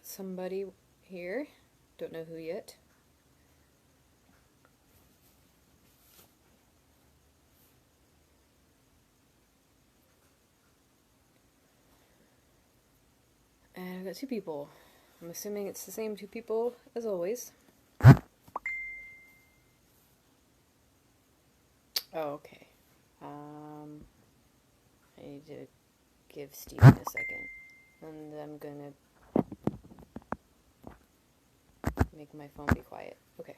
somebody here. Don't know who yet. And I've got two people. I'm assuming it's the same two people as always. Oh, okay. I need to give Steven a second. And I'm gonna make my phone be quiet. Okay.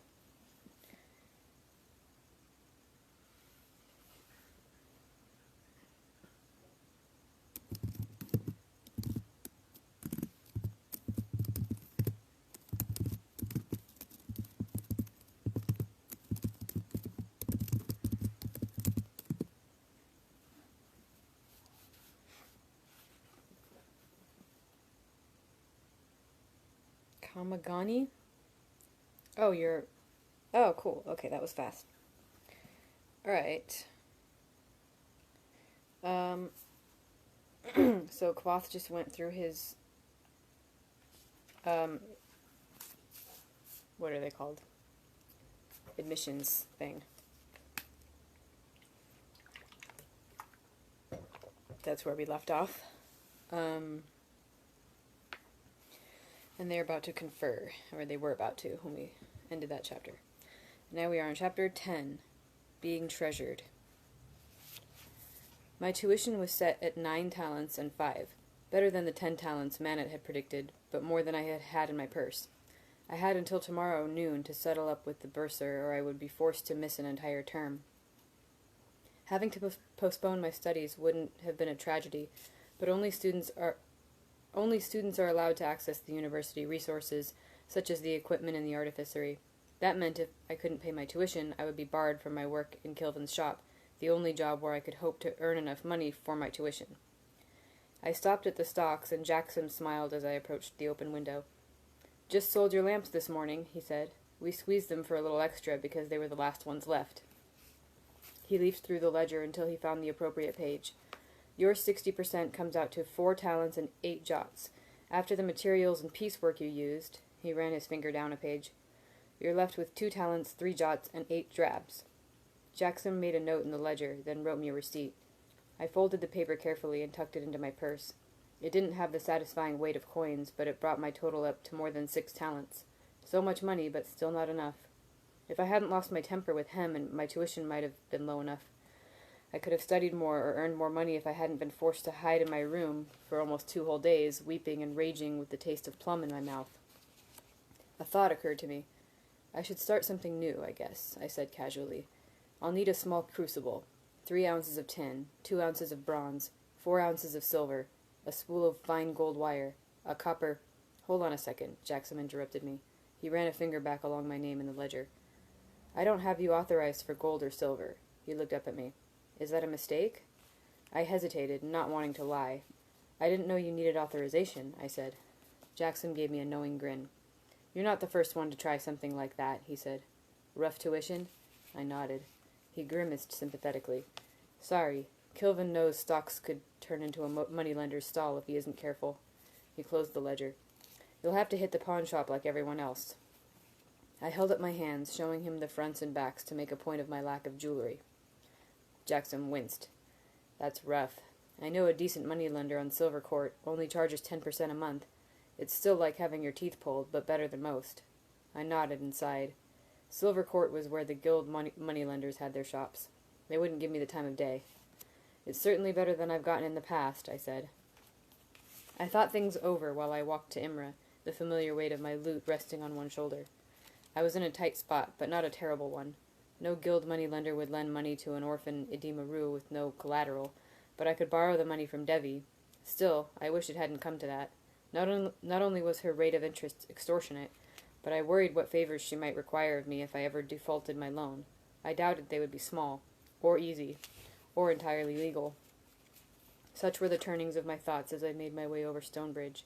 Kamagani? Oh, you're... Oh, cool. Okay, that was fast. Alright. So Kvoth just went through his... What are they called? Admissions thing. That's where we left off. And they're about to confer, or they were about to when we ended that chapter. Now we are on chapter 10, Being Treasured. My tuition was set at 9 talents and 5, better than the 10 talents Manet had predicted, but more than I had had in my purse. I had until tomorrow noon to settle up with the bursar, or I would be forced to miss an entire term. Having to postpone my studies wouldn't have been a tragedy, but only students are allowed to access the university resources, such as the equipment and the artificery. That meant if I couldn't pay my tuition, I would be barred from my work in Kilvin's shop, the only job where I could hope to earn enough money for my tuition. I stopped at the stocks, and Jackson smiled as I approached the open window. "Just sold your lamps this morning," he said. "We squeezed them for a little extra because they were the last ones left." He leafed through the ledger until he found the appropriate page. "Your 60% comes out to 4 talents and 8 jots. After the materials and piecework you used," he ran his finger down a page, "you're left with 2 talents, 3 jots, and 8 drabs." Jackson made a note in the ledger, then wrote me a receipt. I folded the paper carefully and tucked it into my purse. It didn't have the satisfying weight of coins, but it brought my total up to more than 6 talents. So much money, but still not enough. If I hadn't lost my temper with him, and my tuition might have been low enough. I could have studied more or earned more money if I hadn't been forced to hide in my room for almost 2 whole days, weeping and raging with the taste of plum in my mouth. A thought occurred to me. "I should start something new, I guess," I said casually. "I'll need a small crucible, 3 ounces of tin, 2 ounces of bronze, 4 ounces of silver, a spool of fine gold wire, a copper—" "Hold on a second," Jackson interrupted me. He ran a finger back along my name in the ledger. "I don't have you authorized for gold or silver." He looked up at me. "Is that a mistake?" I hesitated, not wanting to lie. "I didn't know you needed authorization," I said. Jackson gave me a knowing grin. "You're not the first one to try something like that," he said. "Rough tuition?" I nodded. He grimaced sympathetically. "Sorry. Kilvin knows stocks could turn into a moneylender's stall if he isn't careful." He closed the ledger. "You'll have to hit the pawn shop like everyone else." I held up my hands, showing him the fronts and backs to make a point of my lack of jewelry. Jackson winced. "That's rough. I know a decent moneylender on Silver Court only charges 10% a month. It's still like having your teeth pulled, but better than most." I nodded and sighed. Silver Court was where the guild moneylenders had their shops. They wouldn't give me the time of day. "It's certainly better than I've gotten in the past," I said. I thought things over while I walked to Imra, the familiar weight of my loot resting on one shoulder. I was in a tight spot, but not a terrible one. No guild moneylender would lend money to an orphan Edema Rue with no collateral, but I could borrow the money from Devi. Still, I wish it hadn't come to that. Not only was her rate of interest extortionate, but I worried what favors she might require of me if I ever defaulted my loan. I doubted they would be small, or easy, or entirely legal. Such were the turnings of my thoughts as I made my way over Stonebridge.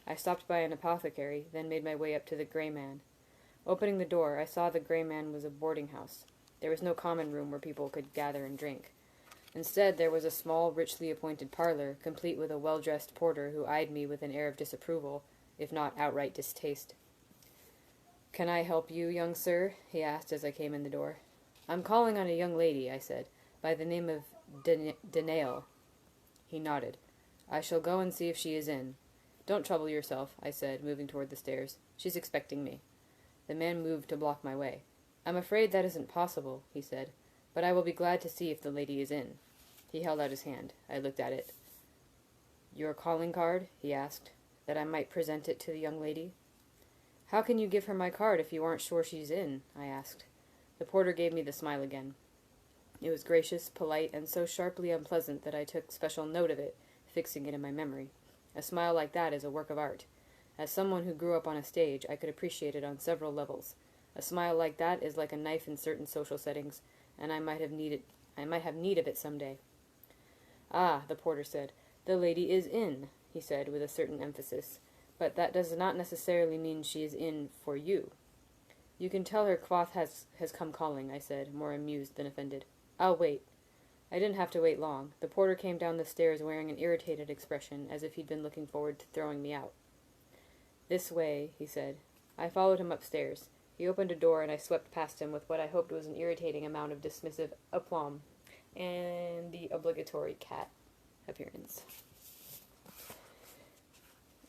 I stopped by an apothecary, then made my way up to the Grey Man. Opening the door, I saw the Grey Man was a boarding house. There was no common room where people could gather and drink. Instead, there was a small, richly appointed parlor, complete with a well-dressed porter who eyed me with an air of disapproval, if not outright distaste. "Can I help you, young sir?" he asked as I came in the door. "I'm calling on a young lady," I said, "by the name of Danail." He nodded. "I shall go and see if she is in." "Don't trouble yourself," I said, moving toward the stairs. "She's expecting me." The man moved to block my way. "I'm afraid that isn't possible," he said, "but I will be glad to see if the lady is in." He held out his hand. I looked at it. "Your calling card?" he asked, "that I might present it to the young lady." "How can you give her my card if you aren't sure she's in?" I asked. The porter gave me the smile again. It was gracious, polite, and so sharply unpleasant that I took special note of it, fixing it in my memory. A smile like that is a work of art. As someone who grew up on a stage, I could appreciate it on several levels. A smile like that is like a knife in certain social settings, and I might have need of it some day. "Ah," the porter said, "the lady is in," he said with a certain emphasis, "but that does not necessarily mean she is in for you." "You can tell her Kvothe has come calling," I said, more amused than offended. "I'll wait." I didn't have to wait long. The porter came down the stairs wearing an irritated expression, as if he'd been looking forward to throwing me out. "This way," he said. I followed him upstairs. He opened a door, and I swept past him with what I hoped was an irritating amount of dismissive aplomb, and the obligatory cat appearance.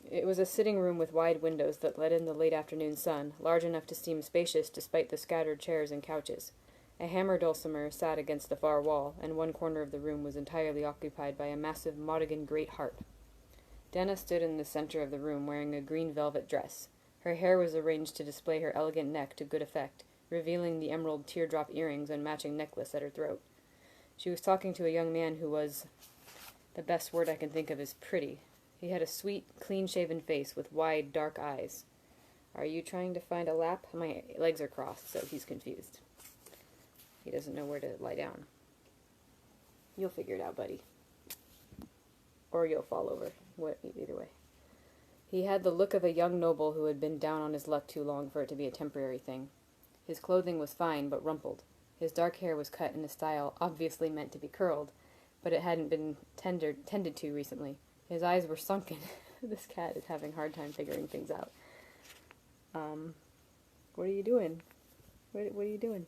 It was a sitting room with wide windows that let in the late afternoon sun, large enough to seem spacious despite the scattered chairs and couches. A hammer dulcimer sat against the far wall, and one corner of the room was entirely occupied by a massive Modigan great harp. Denna stood in the center of the room wearing a green velvet dress. Her hair was arranged to display her elegant neck to good effect, revealing the emerald teardrop earrings and matching necklace at her throat. She was talking to a young man who was, the best word I can think of is pretty. He had a sweet, clean-shaven face with wide, dark eyes. "Are you trying to find a lap?" My legs are crossed, so he's confused. He doesn't know where to lie down. You'll figure it out, buddy. Or you'll fall over. Either way. He had the look of a young noble who had been down on his luck too long for it to be a temporary thing. His clothing was fine, but rumpled. His dark hair was cut in a style obviously meant to be curled, but it hadn't been tended to recently. His eyes were sunken. This cat is having a hard time figuring things out. What are you doing? What are you doing?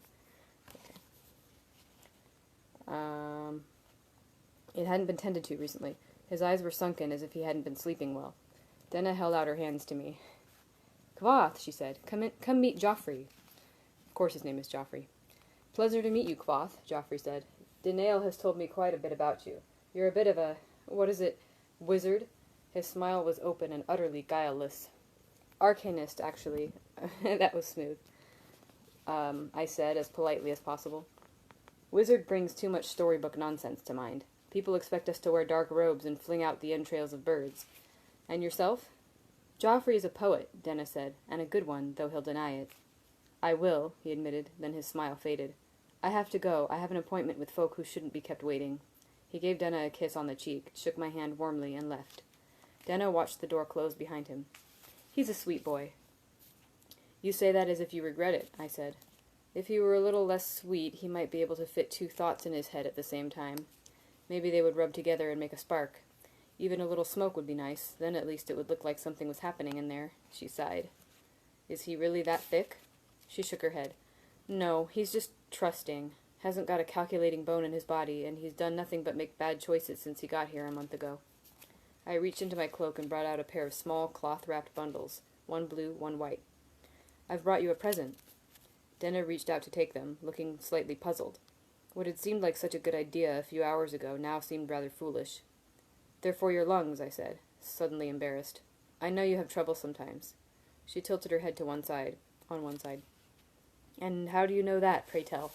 Okay. It hadn't been tended to recently. His eyes were sunken as if he hadn't been sleeping well. Denna held out her hands to me. "Kvothe," she said, come meet Joffrey." Of course his name is Joffrey. "Pleasure to meet you, Kvothe," Joffrey said. "Danail has told me quite a bit about you. You're a bit of a, wizard?" His smile was open and utterly guileless. "Arcanist, actually." That was smooth. I said, as politely as possible. "Wizard brings too much storybook nonsense to mind. People expect us to wear dark robes and fling out the entrails of birds. And yourself?" "Joffrey is a poet," Denna said, "and a good one, though he'll deny it." "I will," he admitted, then his smile faded. "I have to go. I have an appointment with folk who shouldn't be kept waiting." He gave Denna a kiss on the cheek, shook my hand warmly, and left. Denna watched the door close behind him. "He's a sweet boy." "You say that as if you regret it," I said. "If he were a little less sweet, he might be able to fit two thoughts in his head at the same time. Maybe they would rub together and make a spark. Even a little smoke would be nice. Then at least it would look like something was happening in there." She sighed. "Is he really that thick?" She shook her head. "No, he's just trusting. Hasn't got a calculating bone in his body, and he's done nothing but make bad choices since he got here a month ago." I reached into my cloak and brought out a pair of small, cloth-wrapped bundles, one blue, one white. "I've brought you a present." Denna reached out to take them, looking slightly puzzled. What had seemed like such a good idea a few hours ago now seemed rather foolish. "They're for your lungs," I said, suddenly embarrassed. "I know you have trouble sometimes." She tilted her head to one side. "And how do you know that, pray tell?"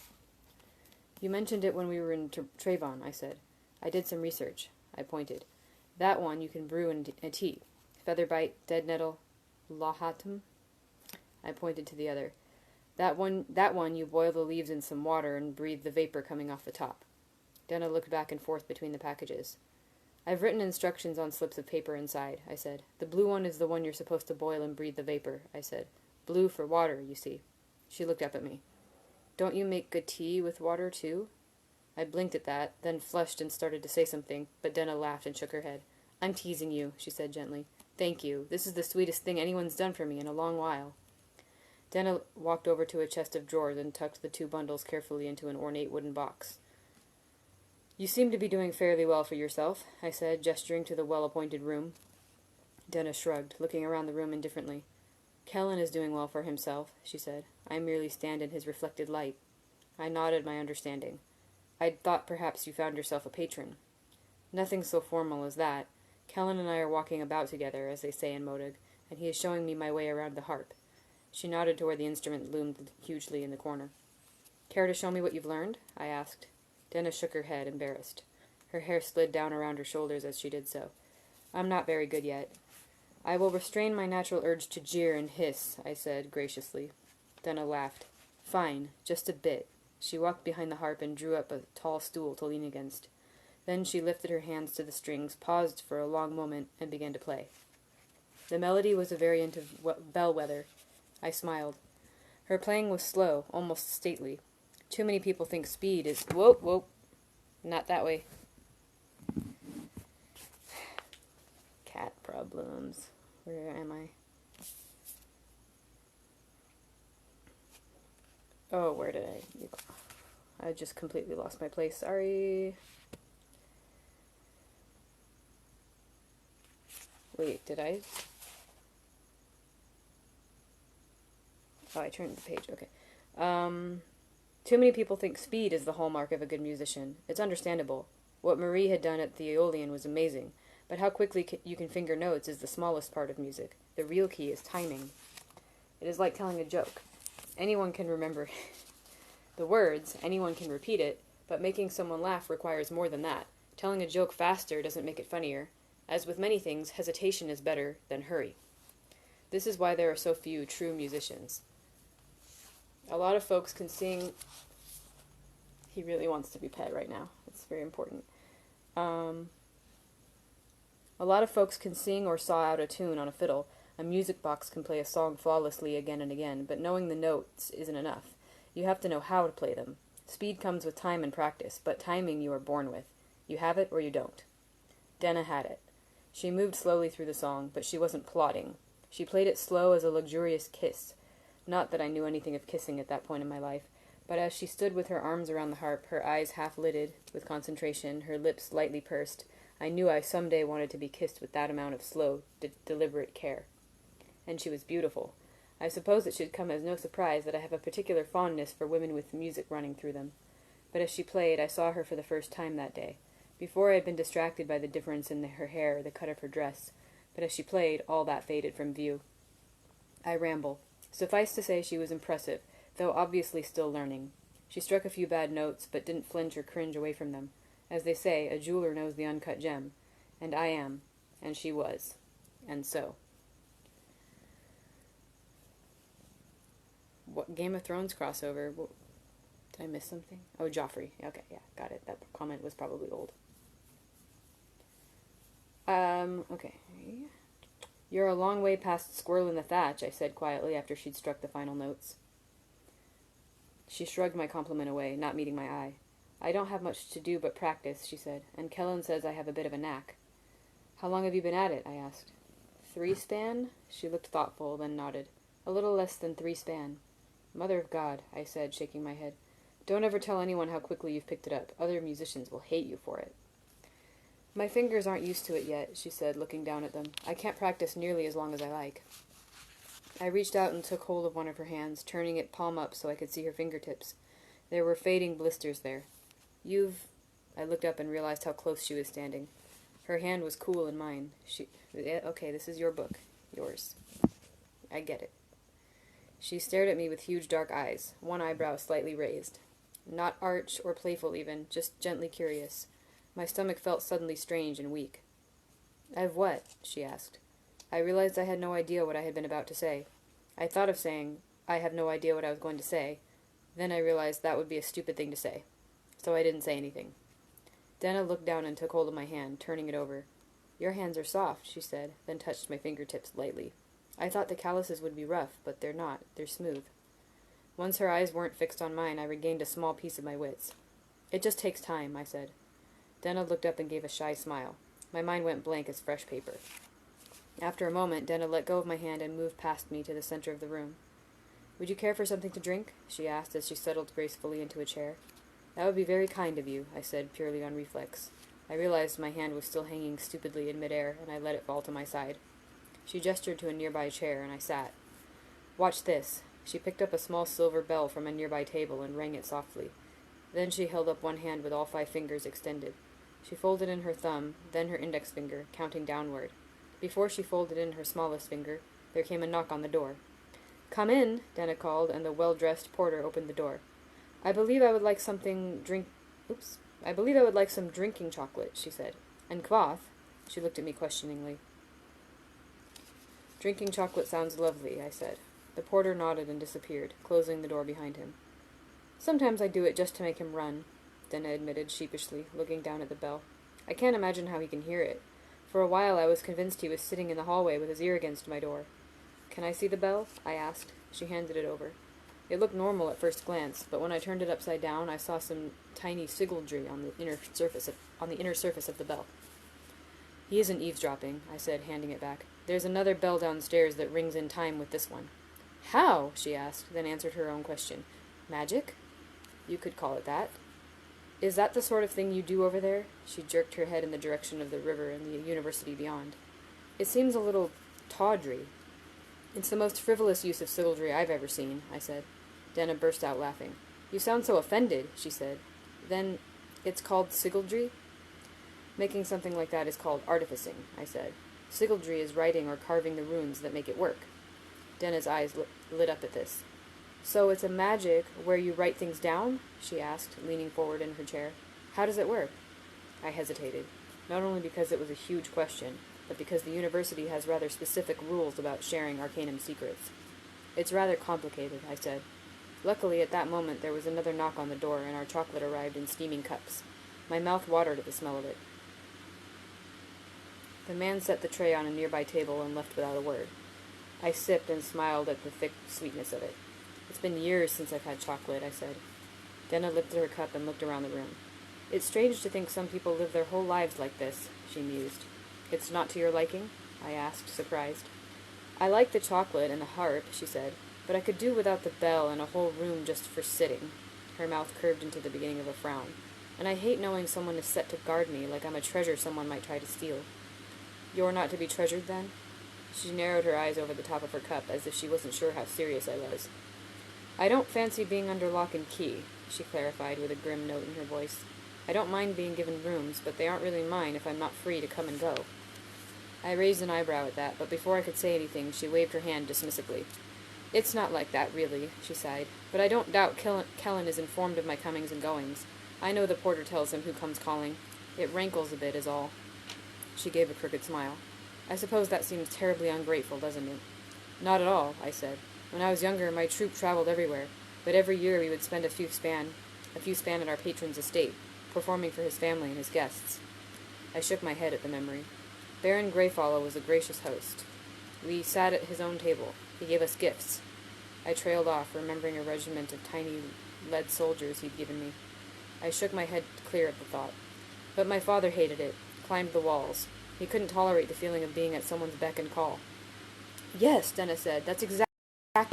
"You mentioned it when we were in Trayvon," I said. "I did some research." I pointed. "That one you can brew in a tea. Featherbite, dead nettle, lahatum." I pointed to the other. That one you boil the leaves in some water and breathe the vapor coming off the top." Denna looked back and forth between the packages. "I've written instructions on slips of paper inside," I said. "The blue one is the one you're supposed to boil and breathe the vapor," I said. "Blue for water, you see." She looked up at me. "Don't you make good tea with water, too?" I blinked at that, then flushed and started to say something, but Denna laughed and shook her head. "I'm teasing you," she said gently. Thank you. This is the sweetest thing anyone's done for me in a long while. Denna walked over to a chest of drawers and tucked the 2 bundles carefully into an ornate wooden box. You seem to be doing fairly well for yourself, I said, gesturing to the well-appointed room. Denna shrugged, looking around the room indifferently. Kellen is doing well for himself, she said. I merely stand in his reflected light. I nodded my understanding. I'd thought perhaps you found yourself a patron. Nothing so formal as that. Kellen and I are walking about together, as they say in Modig, and he is showing me my way around the harp. She nodded to where the instrument loomed hugely in the corner. Care to show me what you've learned? I asked. Denna shook her head, embarrassed. Her hair slid down around her shoulders as she did so. I'm not very good yet. I will restrain my natural urge to jeer and hiss, I said, graciously. Denna laughed. Fine, just a bit. She walked behind the harp and drew up a tall stool to lean against. Then she lifted her hands to the strings, paused for a long moment, and began to play. The melody was a variant of Bellwether. I smiled. Her playing was slow, almost stately. Too many people think speed is... Whoa. Not that way. Cat problems. Where am I? Oh, where did I... I just completely lost my place. Sorry. Wait, did I? Oh, I turned the page. Okay. Too many people think speed is the hallmark of a good musician. It's understandable. What Marie had done at the Aeolian was amazing, but how quickly you can finger notes is the smallest part of music. The real key is timing. It is like telling a joke. Anyone can remember the words, anyone can repeat it, but making someone laugh requires more than that. Telling a joke faster doesn't make it funnier. As with many things, hesitation is better than hurry. This is why there are so few true musicians. A lot of folks can sing... He really wants to be pet right now. It's very important. A lot of folks can sing or saw out a tune on a fiddle. A music box can play a song flawlessly again and again, but knowing the notes isn't enough. You have to know how to play them. Speed comes with time and practice, but timing you are born with. You have it or you don't. Denna had it. She moved slowly through the song, but she wasn't plodding. She played it slow as a luxurious kiss. Not that I knew anything of kissing at that point in my life, but as she stood with her arms around the harp, her eyes half-lidded with concentration, her lips lightly pursed, I knew I someday wanted to be kissed with that amount of slow, deliberate care. And she was beautiful. I suppose it should come as no surprise that I have a particular fondness for women with music running through them. But as she played, I saw her for the first time that day. Before I had been distracted by the difference in her hair or the cut of her dress, but as she played, all that faded from view. I ramble. Suffice to say she was impressive, though obviously still learning. She struck a few bad notes, but didn't flinch or cringe away from them. As they say, a jeweler knows the uncut gem. And I am. And she was. And so. What Game of Thrones crossover? Did I miss something? Oh, Joffrey. Okay, yeah, got it. That comment was probably old. Okay. You're a long way past Squirrel in the Thatch, I said quietly after she'd struck the final notes. She shrugged my compliment away, not meeting my eye. I don't have much to do but practice, she said, and Kellen says I have a bit of a knack. How long have you been at it? I asked. 3 span? She looked thoughtful, then nodded. A little less than 3 span. Mother of God, I said, shaking my head. Don't ever tell anyone how quickly you've picked it up. Other musicians will hate you for it. My fingers aren't used to it yet, she said, looking down at them. I can't practice nearly as long as I like. I reached out and took hold of one of her hands, turning it palm up so I could see her fingertips. There were fading blisters there. I looked up and realized how close she was standing. Her hand was cool in mine. Okay, this is your book. Yours. I get it. She stared at me with huge dark eyes, one eyebrow slightly raised. Not arch or playful even, just gently curious. My stomach felt suddenly strange and weak. I've what? She asked. I realized I had no idea what I had been about to say. I thought of saying, I have no idea what I was going to say. Then I realized that would be a stupid thing to say. So I didn't say anything. Denna looked down and took hold of my hand, turning it over. Your hands are soft, she said, then touched my fingertips lightly. I thought the calluses would be rough, but they're not. They're smooth. Once her eyes weren't fixed on mine, I regained a small piece of my wits. It just takes time, I said. Denna looked up and gave a shy smile. My mind went blank as fresh paper. After a moment, Denna let go of my hand and moved past me to the center of the room. "Would you care for something to drink?" she asked as she settled gracefully into a chair. "That would be very kind of you," I said, purely on reflex. I realized my hand was still hanging stupidly in midair, and I let it fall to my side. She gestured to a nearby chair, and I sat. "Watch this." She picked up a small silver bell from a nearby table and rang it softly. Then she held up one hand with all 5 fingers extended. She folded in her thumb, then her index finger, counting downward. Before she folded in her smallest finger, there came a knock on the door. "Come in," Denna called, and the well-dressed porter opened the door. I believe I would like some drinking chocolate," she said. "And Kvath?" She looked at me questioningly. "Drinking chocolate sounds lovely," I said. The porter nodded and disappeared, closing the door behind him. "Sometimes I do it just to make him run," Denna admitted sheepishly, looking down at the bell. "I can't imagine how he can hear it. For a while I was convinced he was sitting in the hallway with his ear against my door." "Can I see the bell?" I asked. She handed it over. It looked normal at first glance, but when I turned it upside down, I saw some tiny sigildry on the inner surface of the bell. "He isn't eavesdropping," I said, handing it back. "There's another bell downstairs that rings in time with this one." "How?" she asked, then answered her own question. "Magic?" "You could call it that." "Is that the sort of thing you do over there?" She jerked her head in the direction of the river and the university beyond. "It seems a little tawdry." "It's the most frivolous use of sigildry I've ever seen," I said. Denna burst out laughing. "You sound so offended," she said. "Then it's called sigildry?" "Making something like that is called artificing," I said. "Sigildry is writing or carving the runes that make it work." Denna's eyes lit up at this. "So it's a magic where you write things down?" she asked, leaning forward in her chair. "How does it work?" I hesitated, not only because it was a huge question, but because the university has rather specific rules about sharing Arcanum secrets. "It's rather complicated," I said. Luckily, at that moment, there was another knock on the door, and our chocolate arrived in steaming cups. My mouth watered at the smell of it. The man set the tray on a nearby table and left without a word. I sipped and smiled at the thick sweetness of it. "It's been years since I've had chocolate," I said. Denna lifted her cup and looked around the room. "It's strange to think some people live their whole lives like this," she mused. "It's not to your liking?" I asked, surprised. "I like the chocolate and the harp," she said, "but I could do without the bell and a whole room just for sitting." Her mouth curved into the beginning of a frown. "And I hate knowing someone is set to guard me like I'm a treasure someone might try to steal." "You're not to be treasured, then?" She narrowed her eyes over the top of her cup, as if she wasn't sure how serious I was. "I don't fancy being under lock and key," she clarified with a grim note in her voice. "I don't mind being given rooms, but they aren't really mine if I'm not free to come and go." I raised an eyebrow at that, but before I could say anything, she waved her hand dismissively. "It's not like that, really," she sighed. "But I don't doubt Kellen is informed of my comings and goings. I know the porter tells him who comes calling. It rankles a bit, is all." She gave a crooked smile. "I suppose that seems terribly ungrateful, doesn't it?" "Not at all," I said. "When I was younger, my troupe traveled everywhere, but every year we would spend a few span at our patron's estate, performing for his family and his guests." I shook my head at the memory. Baron Greyfollow was a gracious host. We sat at his own table. He gave us gifts. I trailed off, remembering a regiment of tiny lead soldiers he'd given me. I shook my head clear at the thought. But my father hated it, climbed the walls. He couldn't tolerate the feeling of being at someone's beck and call. "Yes," Denna said, "that's exactly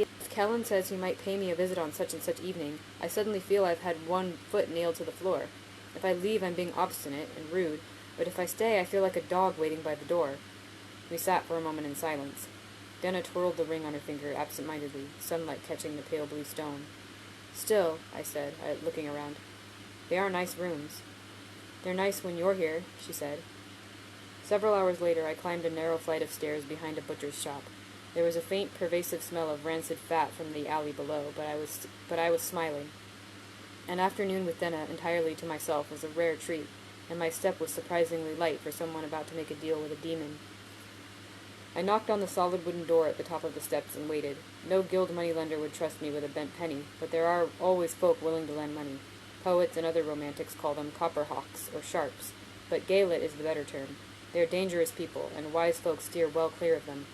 it. If Kellen says he might pay me a visit on such and such evening, I suddenly feel I've had one foot nailed to the floor. If I leave, I'm being obstinate and rude, but if I stay, I feel like a dog waiting by the door." We sat for a moment in silence. Denna twirled the ring on her finger absent-mindedly, sunlight catching the pale blue stone. "Still," I said, looking around, "they are nice rooms." "They're nice when you're here," she said. Several hours later, I climbed a narrow flight of stairs behind a butcher's shop. There was a faint, pervasive smell of rancid fat from the alley below, but I was smiling. An afternoon with Denna entirely to myself was a rare treat, and my step was surprisingly light for someone about to make a deal with a demon. I knocked on the solid wooden door at the top of the steps and waited. No guild moneylender would trust me with a bent penny, but there are always folk willing to lend money. Poets and other romantics call them copperhawks, or sharps, but Gaelet is the better term. They are dangerous people, and wise folk steer well clear of them.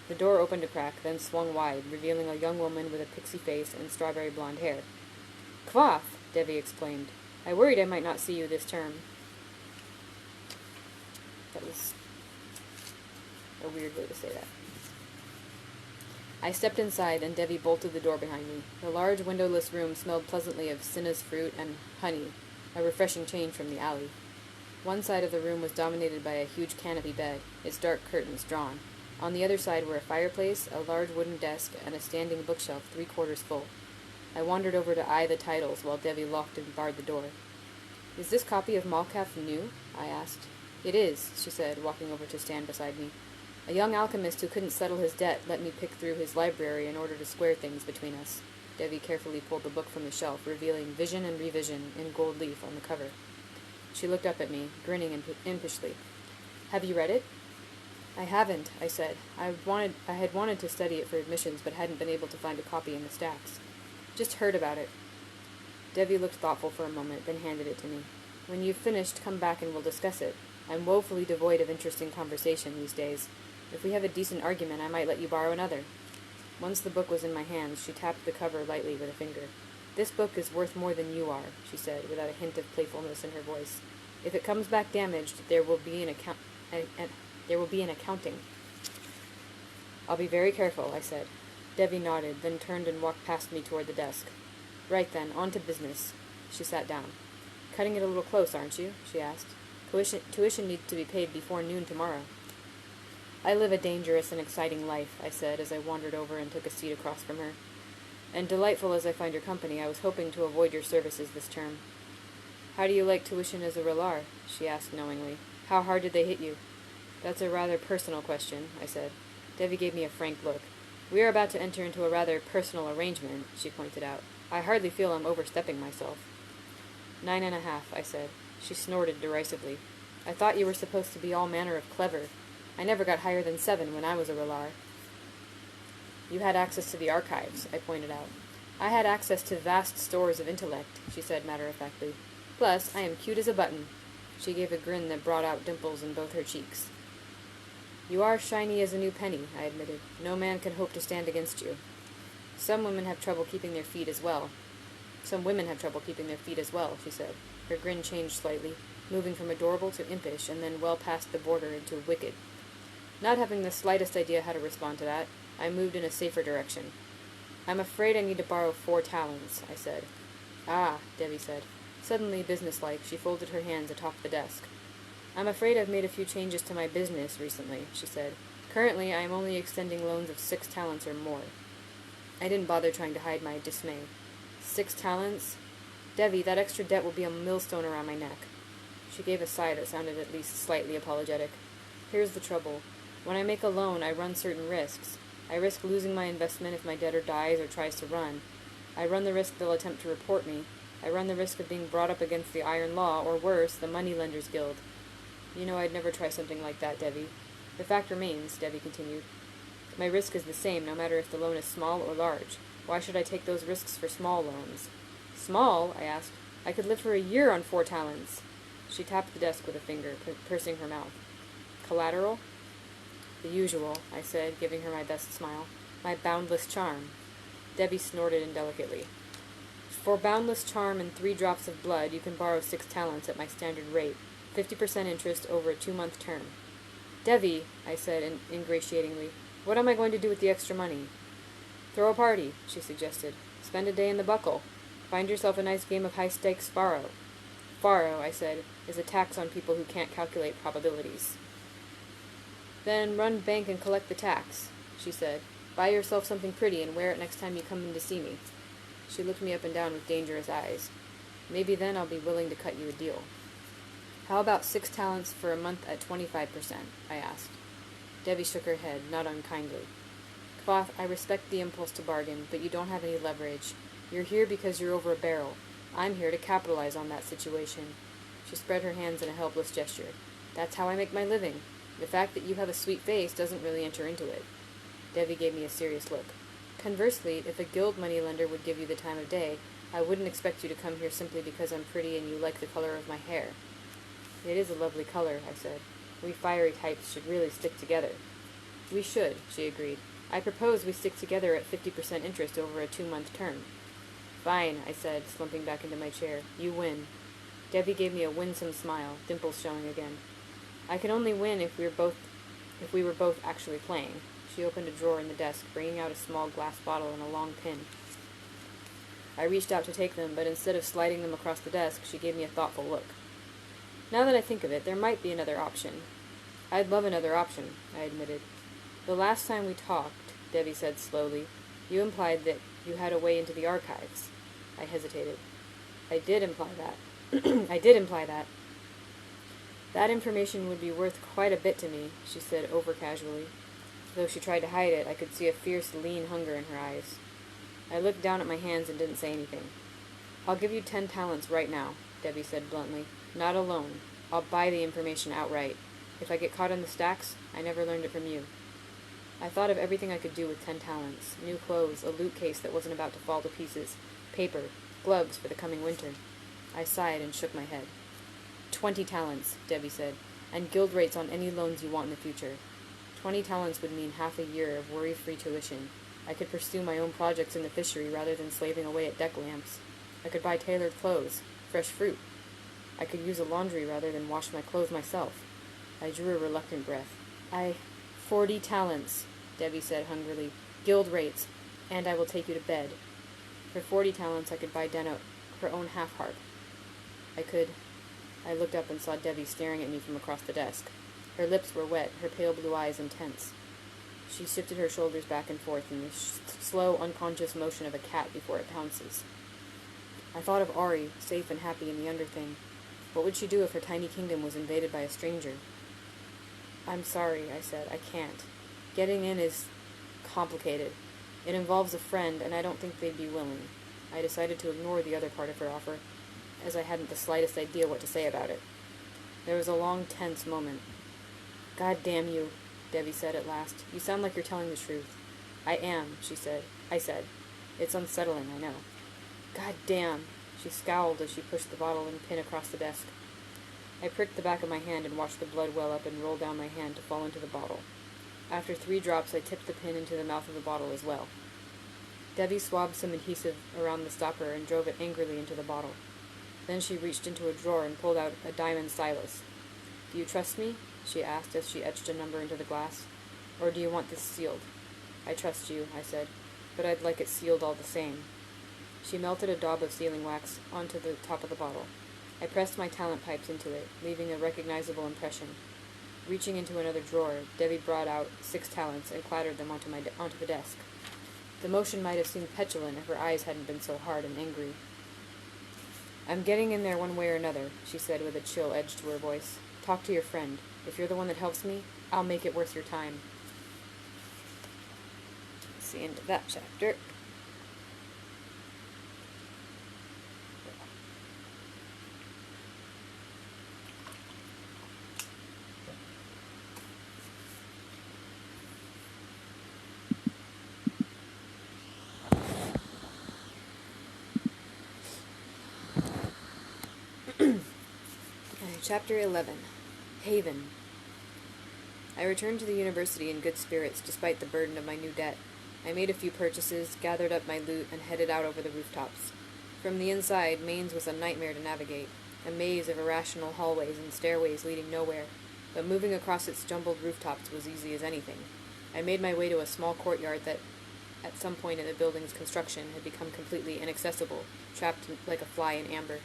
The door opened a crack, then swung wide, revealing a young woman with a pixie face and strawberry blonde hair. "Kvath!" Devi exclaimed. "I worried I might not see you this term." A weird way to say that. I stepped inside, and Devi bolted the door behind me. The large, windowless room smelled pleasantly of Cinna's fruit and honey, a refreshing change from the alley. One side of the room was dominated by a huge canopy bed, its dark curtains drawn. On the other side were a fireplace, a large wooden desk, and a standing bookshelf 3/4 full. I wandered over to eye the titles while Devi locked and barred the door. "Is this copy of Malkath new?" I asked. "It is," she said, walking over to stand beside me. "A young alchemist who couldn't settle his debt let me pick through his library in order to square things between us." Devi carefully pulled the book from the shelf, revealing Vision and Revision in gold leaf on the cover. She looked up at me, grinning impishly. "Have you read it?" "I haven't," I said. I had wanted to study it for admissions, but hadn't been able to find a copy in the stacks. "Just heard about it." Devi looked thoughtful for a moment, then handed it to me. "When you've finished, come back and we'll discuss it. I'm woefully devoid of interesting conversation these days. If we have a decent argument, I might let you borrow another." Once the book was in my hands, she tapped the cover lightly with a finger. "This book is worth more than you are," she said, without a hint of playfulness in her voice. "If it comes back damaged, there will be an accounting." "I'll be very careful," I said. Devi nodded, then turned and walked past me toward the desk. "Right then, on to business." She sat down. "Cutting it a little close, aren't you?" she asked. Tuition needs to be paid before noon tomorrow." "I live a dangerous and exciting life," I said as I wandered over and took a seat across from her. "And delightful as I find your company, I was hoping to avoid your services this term." "How do you like tuition as a Relar?" she asked knowingly. "How hard did they hit you?" "That's a rather personal question," I said. Devi gave me a frank look. "We are about to enter into a rather personal arrangement," she pointed out. "I hardly feel I'm overstepping myself." 9.5, I said. She snorted derisively. "I thought you were supposed to be all manner of clever. I never got higher than 7 when I was a Relar." "You had access to the archives," I pointed out. "I had access to vast stores of intellect," she said matter-of-factly. "Plus, I am cute as a button." She gave a grin that brought out dimples in both her cheeks. "You are shiny as a new penny," I admitted. "No man can hope to stand against you." Some women have trouble keeping their feet as well, she said. Her grin changed slightly, moving from adorable to impish, and then well past the border into wicked. Not having the slightest idea how to respond to that, I moved in a safer direction. "I'm afraid I need to borrow 4 talents, I said. "Ah," Devi said. Suddenly businesslike, she folded her hands atop the desk. "I'm afraid I've made a few changes to my business recently," she said. "Currently, I am only extending loans of 6 talents or more." I didn't bother trying to hide my dismay. 6 talents? Devi, that extra debt will be a millstone around my neck. She gave a sigh that sounded at least slightly apologetic. "Here's the trouble. When I make a loan, I run certain risks. I risk losing my investment if my debtor dies or tries to run. I run the risk they'll attempt to report me. I run the risk of being brought up against the Iron Law, or worse, the Moneylenders Guild. You know I'd never try something like that, Devi. The fact remains," Devi continued. "My risk is the same, no matter if the loan is small or large. Why should I take those risks for small loans?" "Small?" I asked. "I could live for a year on 4 talents." She tapped the desk with a finger, pursing her mouth. "Collateral?" "The usual," I said, giving her my best smile. "My boundless charm." Debbie snorted indelicately. "For boundless charm and 3 drops of blood, you can borrow 6 talents at my standard rate, 50% interest over a 2-month term." "Devi," I said ingratiatingly, "what am I going to do with the extra money?" "Throw a party," she suggested. "Spend a day in the Buckle. Find yourself a nice game of high-stakes faro." "Faro," I said, "is a tax on people who can't calculate probabilities." "Then run bank and collect the tax," she said. "Buy yourself something pretty and wear it next time you come in to see me." She looked me up and down with dangerous eyes. "Maybe then I'll be willing to cut you a deal." "How about 6 talents for a month at 25%? I asked. Debbie shook her head, not unkindly. "Kvath, I respect the impulse to bargain, but you don't have any leverage. You're here because you're over a barrel. I'm here to capitalize on that situation." She spread her hands in a helpless gesture. "That's how I make my living. The fact that you have a sweet face doesn't really enter into it." Devi gave me a serious look. "Conversely, if a guild moneylender would give you the time of day, I wouldn't expect you to come here simply because I'm pretty and you like the color of my hair." "It is a lovely color," I said. "We fiery types should really stick together." "We should," she agreed. "I propose we stick together at 50% interest over a 2-month term." "Fine," I said, slumping back into my chair. "You win." Debbie gave me a winsome smile, dimples showing again. "I can only win if if we were both actually playing. She opened a drawer in the desk, bringing out a small glass bottle and a long pin. I reached out to take them, but instead of sliding them across the desk, she gave me a thoughtful look. Now that I think of it, there might be another option. I'd love another option, I admitted. The last time we talked, Debbie said slowly, you implied that you had a way into the archives. I hesitated. I did imply that. I did imply that. That information would be worth quite a bit to me, she said over-casually. Though she tried to hide it, I could see a fierce, lean hunger in her eyes. I looked down at my hands and didn't say anything. I'll give you 10 talents right now, Debbie said bluntly. Not a loan. I'll buy the information outright. If I get caught in the stacks, I never learned it from you. I thought of everything I could do with 10 talents. New clothes, a loot case that wasn't about to fall to pieces, paper, gloves for the coming winter. I sighed and shook my head. 20 talents, Debbie said, and guild rates on any loans you want in the future. 20 talents would mean half a year of worry-free tuition. I could pursue my own projects in the fishery rather than slaving away at deck lamps. I could buy tailored clothes, fresh fruit. I could use a laundry rather than wash my clothes myself. I drew a reluctant breath. 40 talents, Debbie said hungrily. Guild rates, and I will take you to bed. For 40 talents I could buy Denna her own half-harp. I looked up and saw Debbie staring at me from across the desk. Her lips were wet, her pale blue eyes intense. She shifted her shoulders back and forth in the slow, unconscious motion of a cat before it pounces. I thought of Ari, safe and happy in the Underthing. What would she do if her tiny kingdom was invaded by a stranger? I'm sorry, I said. I can't. Getting in is complicated. It involves a friend, and I don't think they'd be willing. I decided to ignore the other part of her offer, as I hadn't the slightest idea what to say about it. There was a long, tense moment. God damn you, Debbie said at last. You sound like you're telling the truth. I am, she said. I said. It's unsettling, I know. God damn, she scowled as she pushed the bottle and pin across the desk. I pricked the back of my hand and watched the blood well up and roll down my hand to fall into the bottle. After 3 drops, I tipped the pin into the mouth of the bottle as well. Debbie swabbed some adhesive around the stopper and drove it angrily into the bottle. Then she reached into a drawer and pulled out a diamond stylus. Do you trust me? She asked as she etched a number into the glass. Or do you want this sealed? I trust you, I said, but I'd like it sealed all the same. She melted a daub of sealing wax onto the top of the bottle. I pressed my talent pipes into it, leaving a recognizable impression. Reaching into another drawer, Debbie brought out 6 talents and clattered them onto the desk. The motion might have seemed petulant if her eyes hadn't been so hard and angry. I'm getting in there one way or another, she said with a chill edge to her voice. Talk to your friend. If you're the one that helps me, I'll make it worth your time. That's the end of that chapter. Chapter 11. Haven. I returned to the university in good spirits despite the burden of my new debt. I made a few purchases, gathered up my loot, and headed out over the rooftops. From the inside, Mainz was a nightmare to navigate, a maze of irrational hallways and stairways leading nowhere, but moving across its jumbled rooftops was easy as anything. I made my way to a small courtyard that, at some point in the building's construction, had become completely inaccessible, trapped like a fly in amber.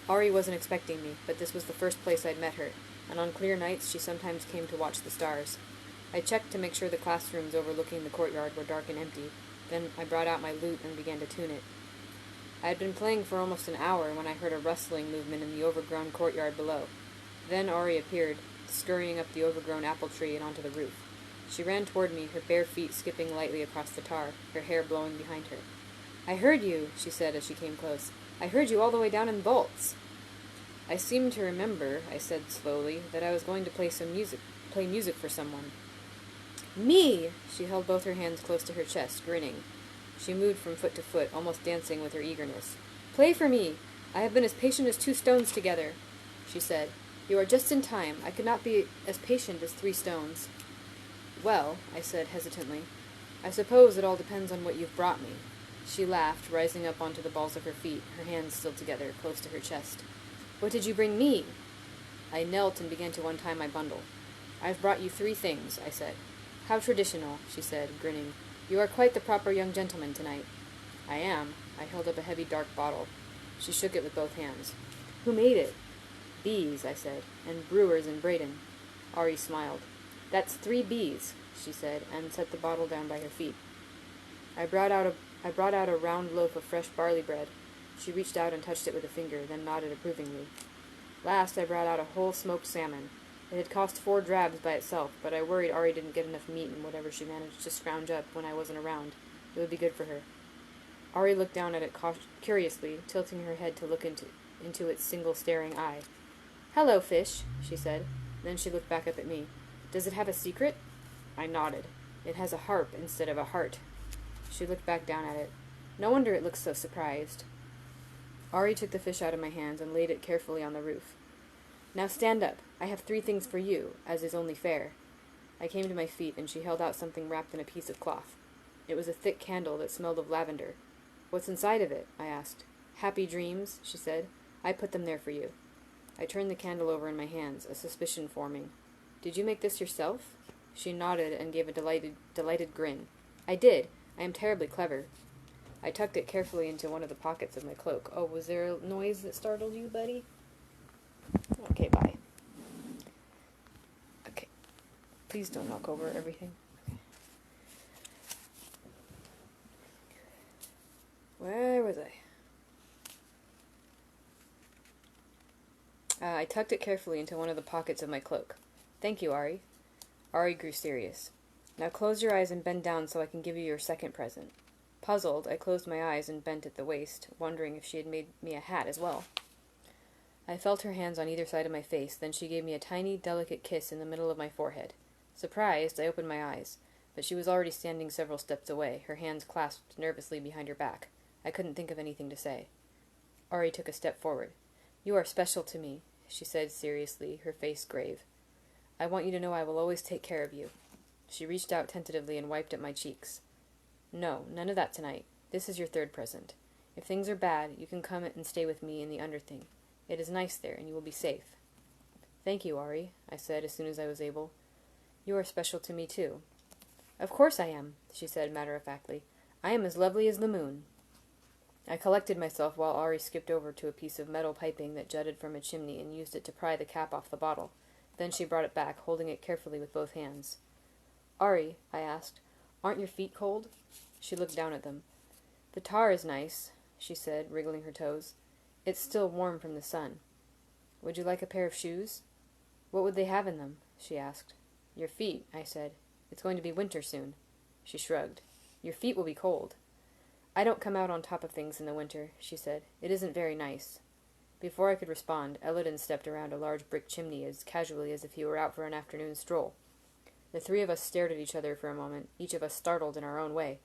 Ari wasn't expecting me, but this was the first place I'd met her, and on clear nights she sometimes came to watch the stars. I checked to make sure the classrooms overlooking the courtyard were dark and empty. Then I brought out my lute and began to tune it. I had been playing for almost an hour when I heard a rustling movement in the overgrown courtyard below. Then Ari appeared, scurrying up the overgrown apple tree and onto the roof. She ran toward me, her bare feet skipping lightly across the tar, her hair blowing behind her. I heard you, she said as she came close. I heard you all the way down in the vaults. I seem to remember, I said slowly, that I was going to play music for someone. Me! She held both her hands close to her chest, grinning. She moved from foot to foot, almost dancing with her eagerness. Play for me! I have been as patient as 2 stones together, she said. You are just in time. I could not be as patient as 3 stones. Well, I said hesitantly, I suppose it all depends on what you've brought me. She laughed, rising up onto the balls of her feet, her hands still together, close to her chest. What did you bring me? I knelt and began to untie my bundle. I've brought you 3 things, I said. How traditional, she said, grinning. You are quite the proper young gentleman tonight. I am. I held up a heavy dark bottle. She shook it with both hands. Who made it? Bees, I said, and brewers in Braden. Ari smiled. That's 3 bees, she said, and set the bottle down by her feet. I brought out a round loaf of fresh barley bread. She reached out and touched it with a finger, then nodded approvingly. Last, I brought out a whole smoked salmon. It had cost 4 drabs by itself, but I worried Ari didn't get enough meat in whatever she managed to scrounge up when I wasn't around. It would be good for her. Ari looked down at it curiously, tilting her head to look into its single staring eye. Hello, fish, she said. Then she looked back up at me. Does it have a secret? I nodded. It has a harp instead of a heart. She looked back down at it. No wonder it looks so surprised. Ari took the fish out of my hands and laid it carefully on the roof. Now stand up. I have 3 things for you, as is only fair. I came to my feet, and she held out something wrapped in a piece of cloth. It was a thick candle that smelled of lavender. What's inside of it? I asked. Happy dreams, she said. I put them there for you. I turned the candle over in my hands, a suspicion forming. Did you make this yourself? She nodded and gave a delighted grin. I did. I am terribly clever. I tucked it carefully into one of the pockets of my cloak. Oh, was there a noise that startled you, buddy? Okay, bye. Okay. Please don't knock over everything. Okay. Where was I? I tucked it carefully into one of the pockets of my cloak. Thank you, Ari. Ari grew serious. Now close your eyes and bend down so I can give you your second present. Puzzled, I closed my eyes and bent at the waist, wondering if she had made me a hat as well. I felt her hands on either side of my face, then she gave me a tiny, delicate kiss in the middle of my forehead. Surprised, I opened my eyes, but she was already standing several steps away, her hands clasped nervously behind her back. I couldn't think of anything to say. Ari took a step forward. You are special to me, she said seriously, her face grave. I want you to know I will always take care of you. She reached out tentatively and wiped at my cheeks. No, none of that tonight. This is your 3rd present. If things are bad, you can come and stay with me in the underthing. It is nice there, and you will be safe. Thank you, Ari, I said as soon as I was able. You are special to me, too. Of course I am, she said matter-of-factly. I am as lovely as the moon. I collected myself while Ari skipped over to a piece of metal piping that jutted from a chimney and used it to pry the cap off the bottle. Then she brought it back, holding it carefully with both hands. Ari, I asked, aren't your feet cold? She looked down at them. The tar is nice, she said, wriggling her toes. It's still warm from the sun. Would you like a pair of shoes? What would they have in them? She asked. Your feet, I said. It's going to be winter soon. She shrugged. Your feet will be cold. I don't come out on top of things in the winter, she said. It isn't very nice. Before I could respond, Elodin stepped around a large brick chimney as casually as if he were out for an afternoon stroll. The 3 of us stared at each other for a moment, each of us startled in our own way.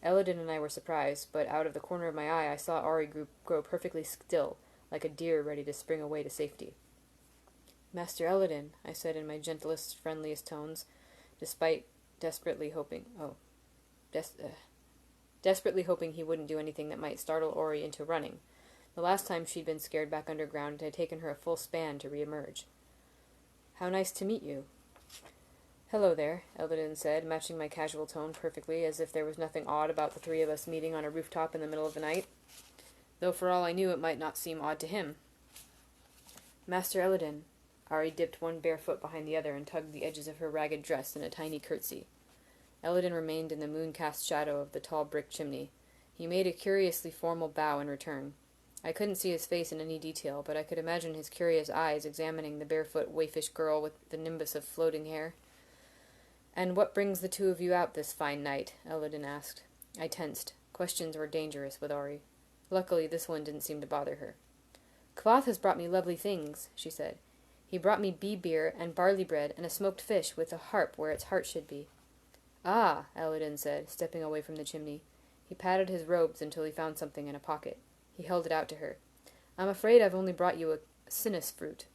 Elodin and I were surprised, but out of the corner of my eye I saw Ari grow perfectly still, like a deer ready to spring away to safety. Master Elodin, I said in my gentlest, friendliest tones, desperately hoping he wouldn't do anything that might startle Ori into running. The last time she'd been scared back underground, it had taken her a full span to reemerge. How nice to meet you. Hello there, Elodin said, matching my casual tone perfectly, as if there was nothing odd about the 3 of us meeting on a rooftop in the middle of the night, though for all I knew it might not seem odd to him. Master Elodin. Ari dipped one bare foot behind the other and tugged the edges of her ragged dress in a tiny curtsy. Elodin remained in the moon-cast shadow of the tall brick chimney. He made a curiously formal bow in return. I couldn't see his face in any detail, but I could imagine his curious eyes examining the barefoot, waifish girl with the nimbus of floating hair. And what brings the 2 of you out this fine night? Elodin asked. I tensed. Questions were dangerous with Ari. Luckily, this one didn't seem to bother her. Kvath has brought me lovely things, she said. He brought me bee beer and barley bread and a smoked fish with a harp where its heart should be. Ah, Elodin said, stepping away from the chimney. He patted his robes until he found something in a pocket. He held it out to her. I'm afraid I've only brought you a sinus fruit.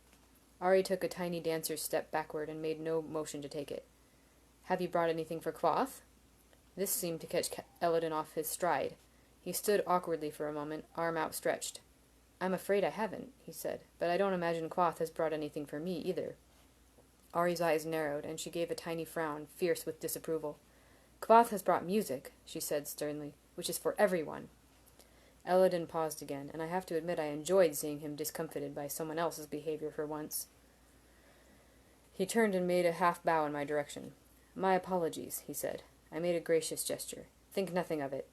Ari took a tiny dancer's step backward and made no motion to take it. Have you brought anything for Kvath? This seemed to catch Elodin off his stride. He stood awkwardly for a moment, arm outstretched. I'm afraid I haven't, he said, but I don't imagine Kvath has brought anything for me either. Ari's eyes narrowed, and she gave a tiny frown, fierce with disapproval. "Kvath has brought music," she said sternly, "which is for everyone." Elladan paused again, and I have to admit I enjoyed seeing him discomfited by someone else's behavior for once. He turned and made a half bow in my direction. "My apologies," he said. I made a gracious gesture. "Think nothing of it."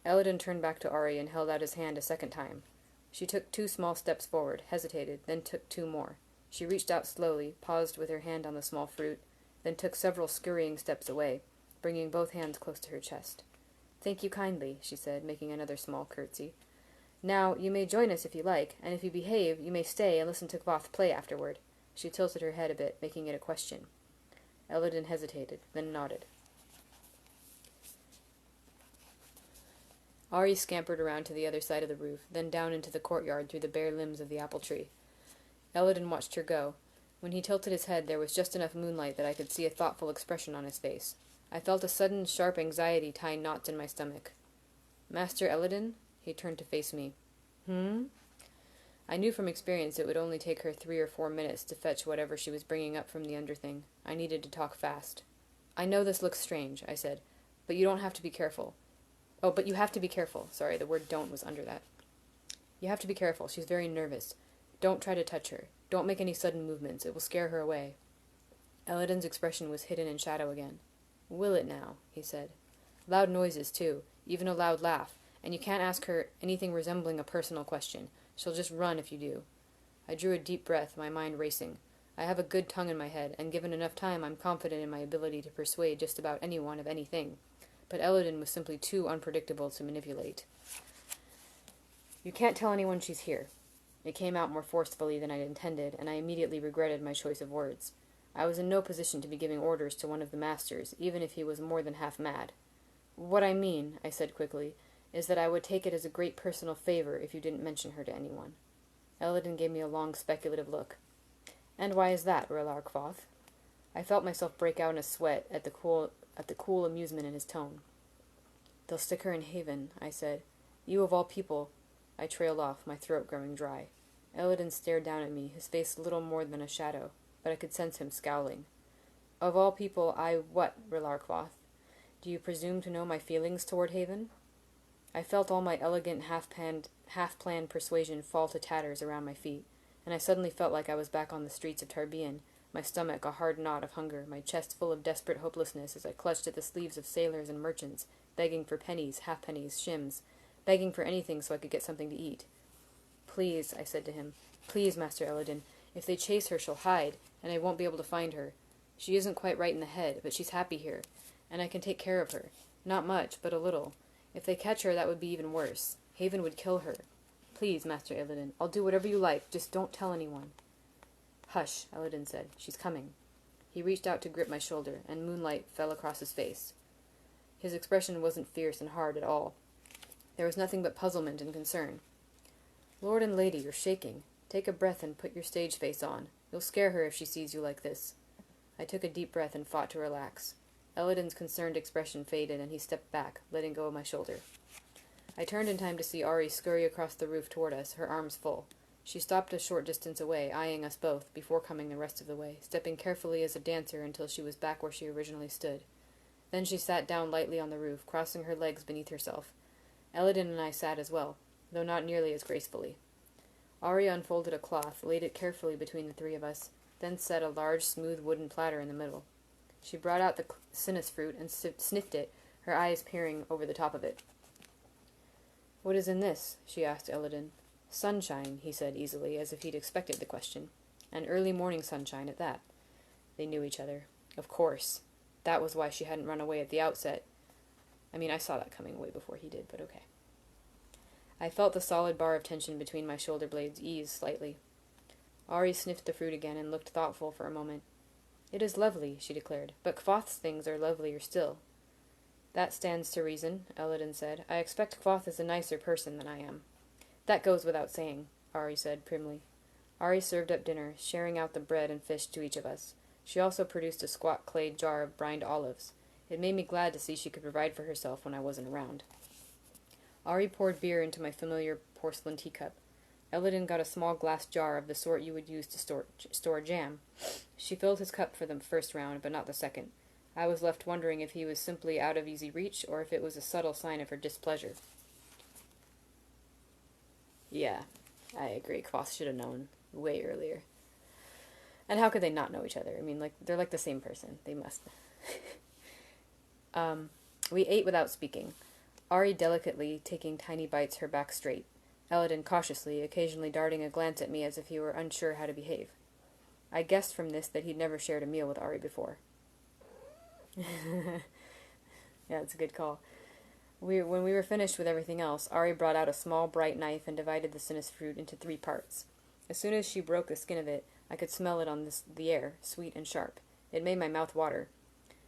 Elladan turned back to Ari and held out his hand a second time. She took 2 small steps forward, hesitated, then took 2 more. She reached out slowly, paused with her hand on the small fruit, then took several scurrying steps away, bringing both hands close to her chest. "Thank you kindly," she said, making another small curtsy. "Now, you may join us if you like, and if you behave, you may stay and listen to Kvath play afterward." She tilted her head a bit, making it a question. Elladan hesitated, then nodded. Ari scampered around to the other side of the roof, then down into the courtyard through the bare limbs of the apple tree. Elladan watched her go. When he tilted his head, there was just enough moonlight that I could see a thoughtful expression on his face. I felt a sudden, sharp anxiety tie knots in my stomach. "Master Elladan?" He turned to face me. I knew from experience it would only take her 3 or 4 minutes to fetch whatever she was bringing up from the underthing. I needed to talk fast. "I know this looks strange," I said, "but you don't have to be careful." "Oh, but you have to be careful." Sorry, the word "don't" was under that. "You have to be careful. She's very nervous. Don't try to touch her. Don't make any sudden movements. It will scare her away." Elladan's expression was hidden in shadow again. "Will it now?" he said. "Loud noises, too. Even a loud laugh. And you can't ask her anything resembling a personal question. She'll just run if you do." I drew a deep breath, my mind racing. I have a good tongue in my head, and given enough time I'm confident in my ability to persuade just about anyone of anything. But Elladan was simply too unpredictable to manipulate. "You can't tell anyone she's here." It came out more forcefully than I'd intended, and I immediately regretted my choice of words. I was in no position to be giving orders to one of the masters, even if he was more than half mad. "What I mean," I said quickly, "is that I would take it as a great personal favor if you didn't mention her to anyone." Elladan gave me a long speculative look. "And why is that, Relar Kvath?" I felt myself break out in a sweat at the cool amusement in his tone. "They'll stick her in Haven," I said. "You of all people—" I trailed off, my throat growing dry. Elladan stared down at me, his face little more than a shadow, but I could sense him scowling. "Of all people, what, Relar Kvath? Do you presume to know my feelings toward Haven?" I felt all my elegant, half-planned persuasion fall to tatters around my feet, and I suddenly felt like I was back on the streets of Tarbean, my stomach a hard knot of hunger, my chest full of desperate hopelessness as I clutched at the sleeves of sailors and merchants, begging for pennies, halfpennies, shims, begging for anything so I could get something to eat. "Please," I said to him, "please, Master Elladan, if they chase her she'll hide, and I won't be able to find her. She isn't quite right in the head, but she's happy here, and I can take care of her. Not much, but a little. If they catch her, that would be even worse. Haven would kill her. Please, Master Elladan, I'll do whatever you like, just don't tell anyone." "Hush," Elladan said. "She's coming." He reached out to grip my shoulder, and moonlight fell across his face. His expression wasn't fierce and hard at all. There was nothing but puzzlement and concern. "Lord and lady, you're shaking. Take a breath and put your stage face on. You'll scare her if she sees you like this." I took a deep breath and fought to relax. Elladan's concerned expression faded, and he stepped back, letting go of my shoulder. I turned in time to see Ari scurry across the roof toward us, her arms full. She stopped a short distance away, eyeing us both, before coming the rest of the way, stepping carefully as a dancer until she was back where she originally stood. Then she sat down lightly on the roof, crossing her legs beneath herself. Elladan and I sat as well, though not nearly as gracefully. Ari unfolded a cloth, laid it carefully between the 3 of us, then set a large, smooth wooden platter in the middle. She brought out the sinus fruit and sniffed it, her eyes peering over the top of it. "What is in this?" she asked Elladan. "Sunshine," he said easily, as if he'd expected the question. "And early morning sunshine at that." They knew each other. Of course. That was why she hadn't run away at the outset. I mean, I saw that coming way before he did, but okay. I felt the solid bar of tension between my shoulder blades ease slightly. Ari sniffed the fruit again and looked thoughtful for a moment. "It is lovely," she declared, "but Kvath's things are lovelier still." "That stands to reason," Elladan said. "I expect Kvath is a nicer person than I am." "That goes without saying," Ari said primly. Ari served up dinner, sharing out the bread and fish to each of us. She also produced a squat clay jar of brined olives. It made me glad to see she could provide for herself when I wasn't around. Ari poured beer into my familiar porcelain teacup. Elodin got a small glass jar of the sort you would use to store jam. She filled his cup for the first round, but not the second. I was left wondering if he was simply out of easy reach, or if it was a subtle sign of her displeasure. Yeah, I agree. Kvothe should have known way earlier. And how could they not know each other? I mean, they're like the same person. They must. We ate without speaking. Ari delicately taking tiny bites, her back straight. Elodin cautiously, occasionally darting a glance at me as if he were unsure how to behave. I guessed from this that he'd never shared a meal with Ari before. Yeah, it's a good call. When we were finished with everything else, Ari brought out a small, bright knife and divided the sinuous fruit into 3 parts. As soon as she broke the skin of it, I could smell it on the air, sweet and sharp. It made my mouth water.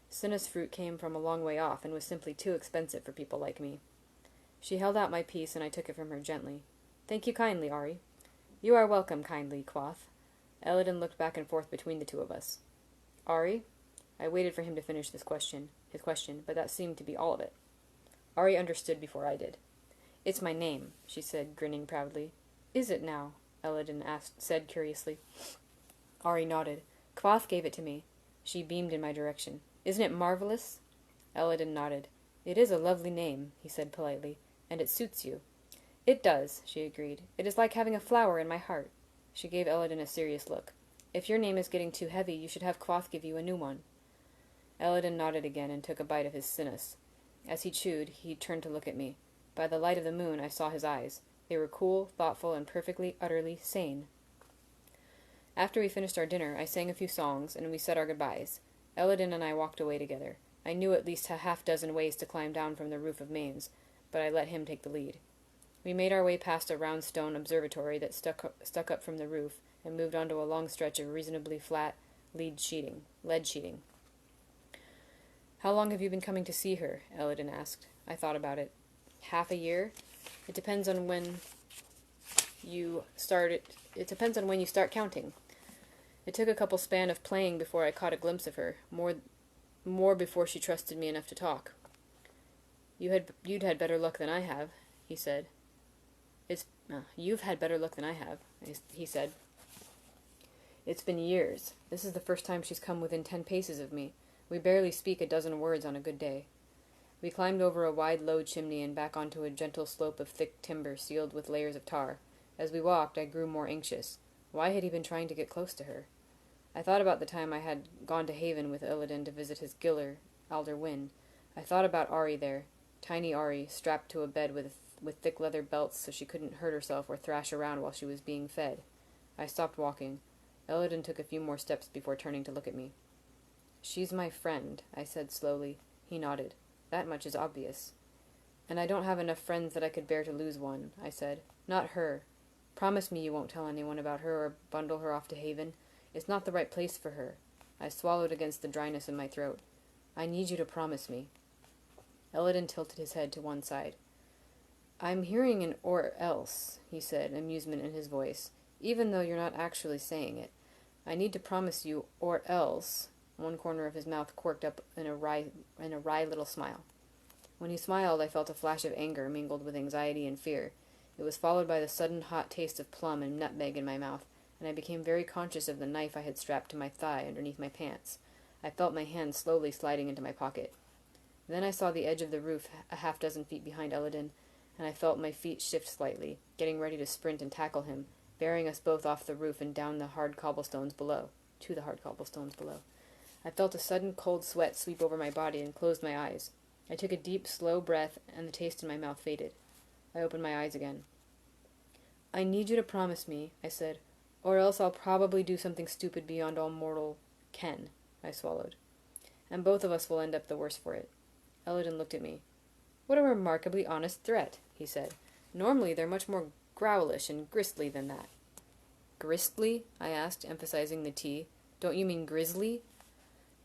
Sinuous fruit came from a long way off and was simply too expensive for people like me. She held out my piece, and I took it from her gently. "Thank you kindly, Ari." "You are welcome kindly, Kvothe." Elodin looked back and forth between the two of us. "Ari?" I waited for him to finish his question, but that seemed to be all of it. Ari understood before I did. "It's my name," she said, grinning proudly. "Is it now?" Elodin said curiously. Ari nodded. "Kvothe gave it to me." She beamed in my direction. "Isn't it marvelous?" Elodin nodded. "It is a lovely name," he said politely, "and it suits you." "It does," she agreed. "It is like having a flower in my heart." She gave Elodin a serious look. "If your name is getting too heavy, you should have Kvothe give you a new one." Elodin nodded again and took a bite of his sinus. As he chewed, he turned to look at me. By the light of the moon, I saw his eyes. They were cool, thoughtful, and perfectly, utterly sane. After we finished our dinner, I sang a few songs, and we said our goodbyes. Elodin and I walked away together. I knew at least a half-dozen ways to climb down from the roof of Mainz, but I let him take the lead. We made our way past a round stone observatory that stuck up from the roof, and moved onto a long stretch of reasonably flat lead sheeting. "How long have you been coming to see her?" Elodin asked. I thought about it. "Half a year? It depends on when you start counting. It took a couple span of playing before I caught a glimpse of her, more before she trusted me enough to talk." You'd had better luck than I have," he said. You've had better luck than I have," he said. "It's been years. This is the first time she's come within 10 paces of me. We barely speak a dozen words on a good day." We climbed over a wide, low chimney and back onto a gentle slope of thick timber sealed with layers of tar. As we walked, I grew more anxious. Why had he been trying to get close to her? I thought about the time I had gone to Haven with Illidan to visit his giller, Alder Wynn. I thought about Ari there, tiny Ari, strapped to a bed with thick leather belts so she couldn't hurt herself or thrash around while she was being fed. I stopped walking. Illidan took a few more steps before turning to look at me. "She's my friend," I said slowly. He nodded. "That much is obvious." "And I don't have enough friends that I could bear to lose one," I said. "Not her. Promise me you won't tell anyone about her or bundle her off to Haven. It's not the right place for her." I swallowed against the dryness in my throat. "I need you to promise me." Elodin tilted his head to one side. "I'm hearing an or else," he said, amusement in his voice, "even though you're not actually saying it. I need to promise you or else." One corner of his mouth quirked up in a wry little smile. When he smiled, I felt a flash of anger mingled with anxiety and fear. It was followed by the sudden hot taste of plum and nutmeg in my mouth, and I became very conscious of the knife I had strapped to my thigh underneath my pants. I felt my hand slowly sliding into my pocket. Then I saw the edge of the roof a half-dozen feet behind Elodin, and I felt my feet shift slightly, getting ready to sprint and tackle him, bearing us both off the roof and down to the hard cobblestones below. I felt a sudden cold sweat sweep over my body and closed my eyes. I took a deep, slow breath, and the taste in my mouth faded. I opened my eyes again. "I need you to promise me," I said, "or else I'll probably do something stupid beyond all mortal ken." I swallowed. "And both of us will end up the worse for it." Elodin looked at me. "What a remarkably honest threat," he said. "Normally they're much more growlish and gristly than that." "Gristly?" I asked, emphasizing the T. "Don't you mean grizzly?"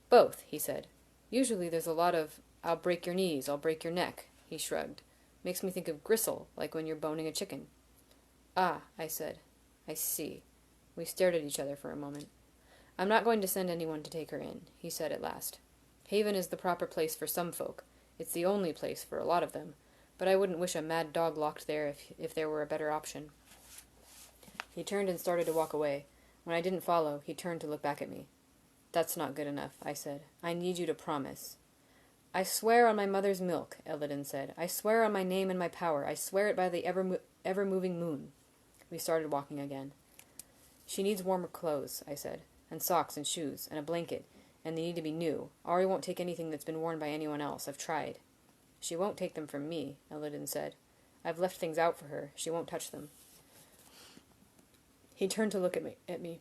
"Both," he said. "Usually there's a lot of 'I'll break your knees, I'll break your neck.'" He shrugged. "Makes me think of gristle, like when you're boning a chicken." "Ah," I said. "I see." We stared at each other for a moment. "I'm not going to send anyone to take her in," he said at last. "Haven is the proper place for some folk. It's the only place for a lot of them. But I wouldn't wish a mad dog locked there if there were a better option." He turned and started to walk away. When I didn't follow, he turned to look back at me. That's not good enough, I said. I need you to promise. I swear on my mother's milk, Elodin said. I swear on my name and my power. I swear it by the ever-moving moon. We started walking again. She needs warmer clothes, I said, and socks and shoes, and a blanket, and they need to be new. Ari won't take anything that's been worn by anyone else. I've tried. She won't take them from me, Elodin said. I've left things out for her. She won't touch them. He turned to look at me.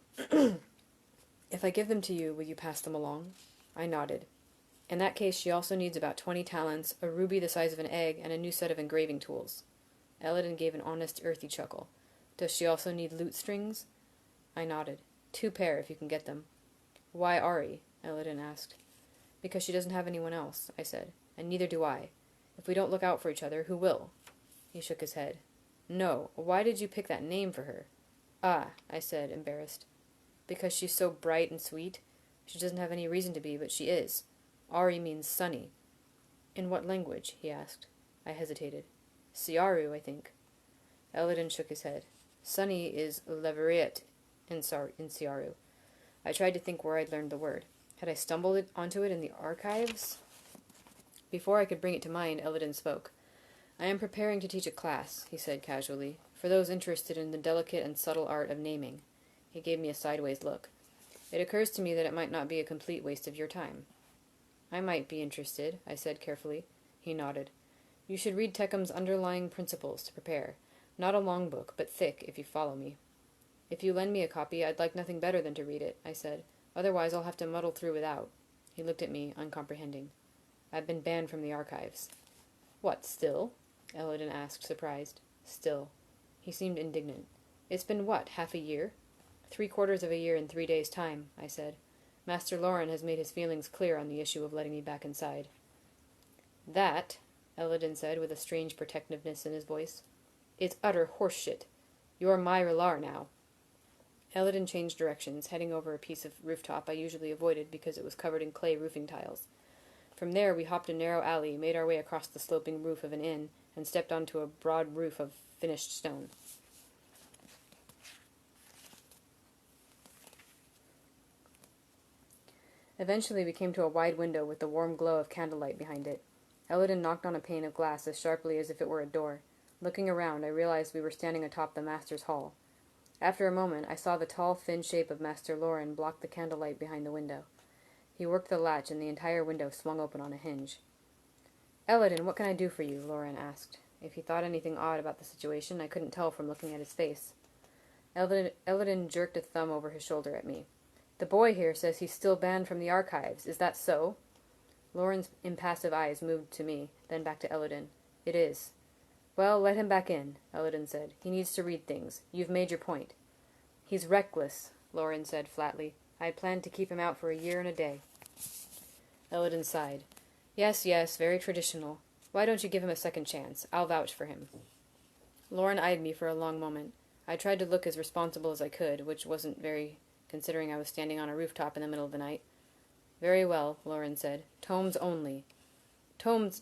If I give them to you, will you pass them along? I nodded. In that case, she also needs about 20 talents, a ruby the size of an egg, and a new set of engraving tools. Elodin gave an honest, earthy chuckle. Does she also need lute strings? I nodded. 2 pair, if you can get them. Why Ari? Elodin asked. Because she doesn't have anyone else, I said, and neither do I. If we don't look out for each other, who will? He shook his head. No, why did you pick that name for her? Ah, I said, embarrassed. Because she's so bright and sweet? She doesn't have any reason to be, but she is. Ari means sunny. In what language? He asked. I hesitated. Siaru, I think. Elodin shook his head. Sunny is Leveriet in Siaru. I tried to think where I'd learned the word. Had I stumbled onto it in the archives? Before I could bring it to mind, Elodin spoke. I am preparing to teach a class, he said casually, for those interested in the delicate and subtle art of naming. He gave me a sideways look. It occurs to me that it might not be a complete waste of your time. I might be interested, I said carefully. He nodded. You should read Teckham's Underlying Principles to prepare. Not a long book, but thick, if you follow me. If you lend me a copy, I'd like nothing better than to read it, I said. Otherwise I'll have to muddle through without. He looked at me, uncomprehending. I've been banned from the archives. What, still? Elodin asked, surprised. Still. He seemed indignant. It's been what, half a year? 3/4 of a year in 3 days' time, I said. Master Loren has made his feelings clear on the issue of letting me back inside. That, Elodin said with a strange protectiveness in his voice, is utter horseshit. You're my Relar now. Elodin changed directions, heading over a piece of rooftop I usually avoided because it was covered in clay roofing tiles. From there we hopped a narrow alley, made our way across the sloping roof of an inn, and stepped onto a broad roof of finished stone. Eventually we came to a wide window with the warm glow of candlelight behind it. Elodin knocked on a pane of glass as sharply as if it were a door. Looking around, I realized we were standing atop the master's hall. After a moment, I saw the tall, thin shape of Master Loren block the candlelight behind the window. He worked the latch, and the entire window swung open on a hinge. Elodin, what can I do for you? Loren asked. If he thought anything odd about the situation, I couldn't tell from looking at his face. Elodin jerked a thumb over his shoulder at me. The boy here says he's still banned from the archives. Is that so? Loren's impassive eyes moved to me, then back to Elodin. It is. Well, let him back in, Elodin said. He needs to read things. You've made your point. He's reckless, Loren said flatly. I had planned to keep him out for a year and a day. Elodin sighed. Yes, very traditional. Why don't you give him a second chance? I'll vouch for him. Loren eyed me for a long moment. I tried to look as responsible as I could, which wasn't very, considering I was standing on a rooftop in the middle of the night. Very well, Loren said. Tomes only. Tomes...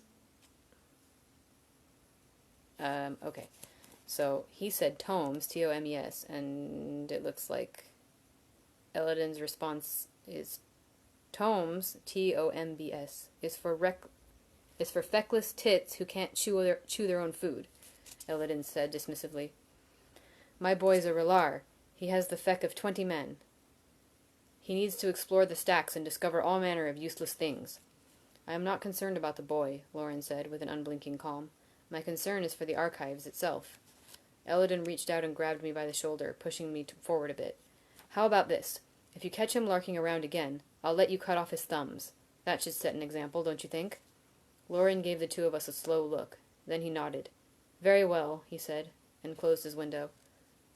okay. So, he said tomes, T-O-M-E-S, and it looks like Elodin's response is tomes, T-O-M-B-S, is for feckless tits who can't chew their own food, Elodin said dismissively. My boy's a Relar. He has the feck of 20 men. He needs to explore the stacks and discover all manner of useless things. I am not concerned about the boy, Loren said with an unblinking calm. My concern is for the archives itself. Elodin reached out and grabbed me by the shoulder, pushing me forward a bit. How about this? If you catch him larking around again, I'll let you cut off his thumbs. That should set an example, don't you think? Loren gave the two of us a slow look. Then he nodded. Very well, he said, and closed his window.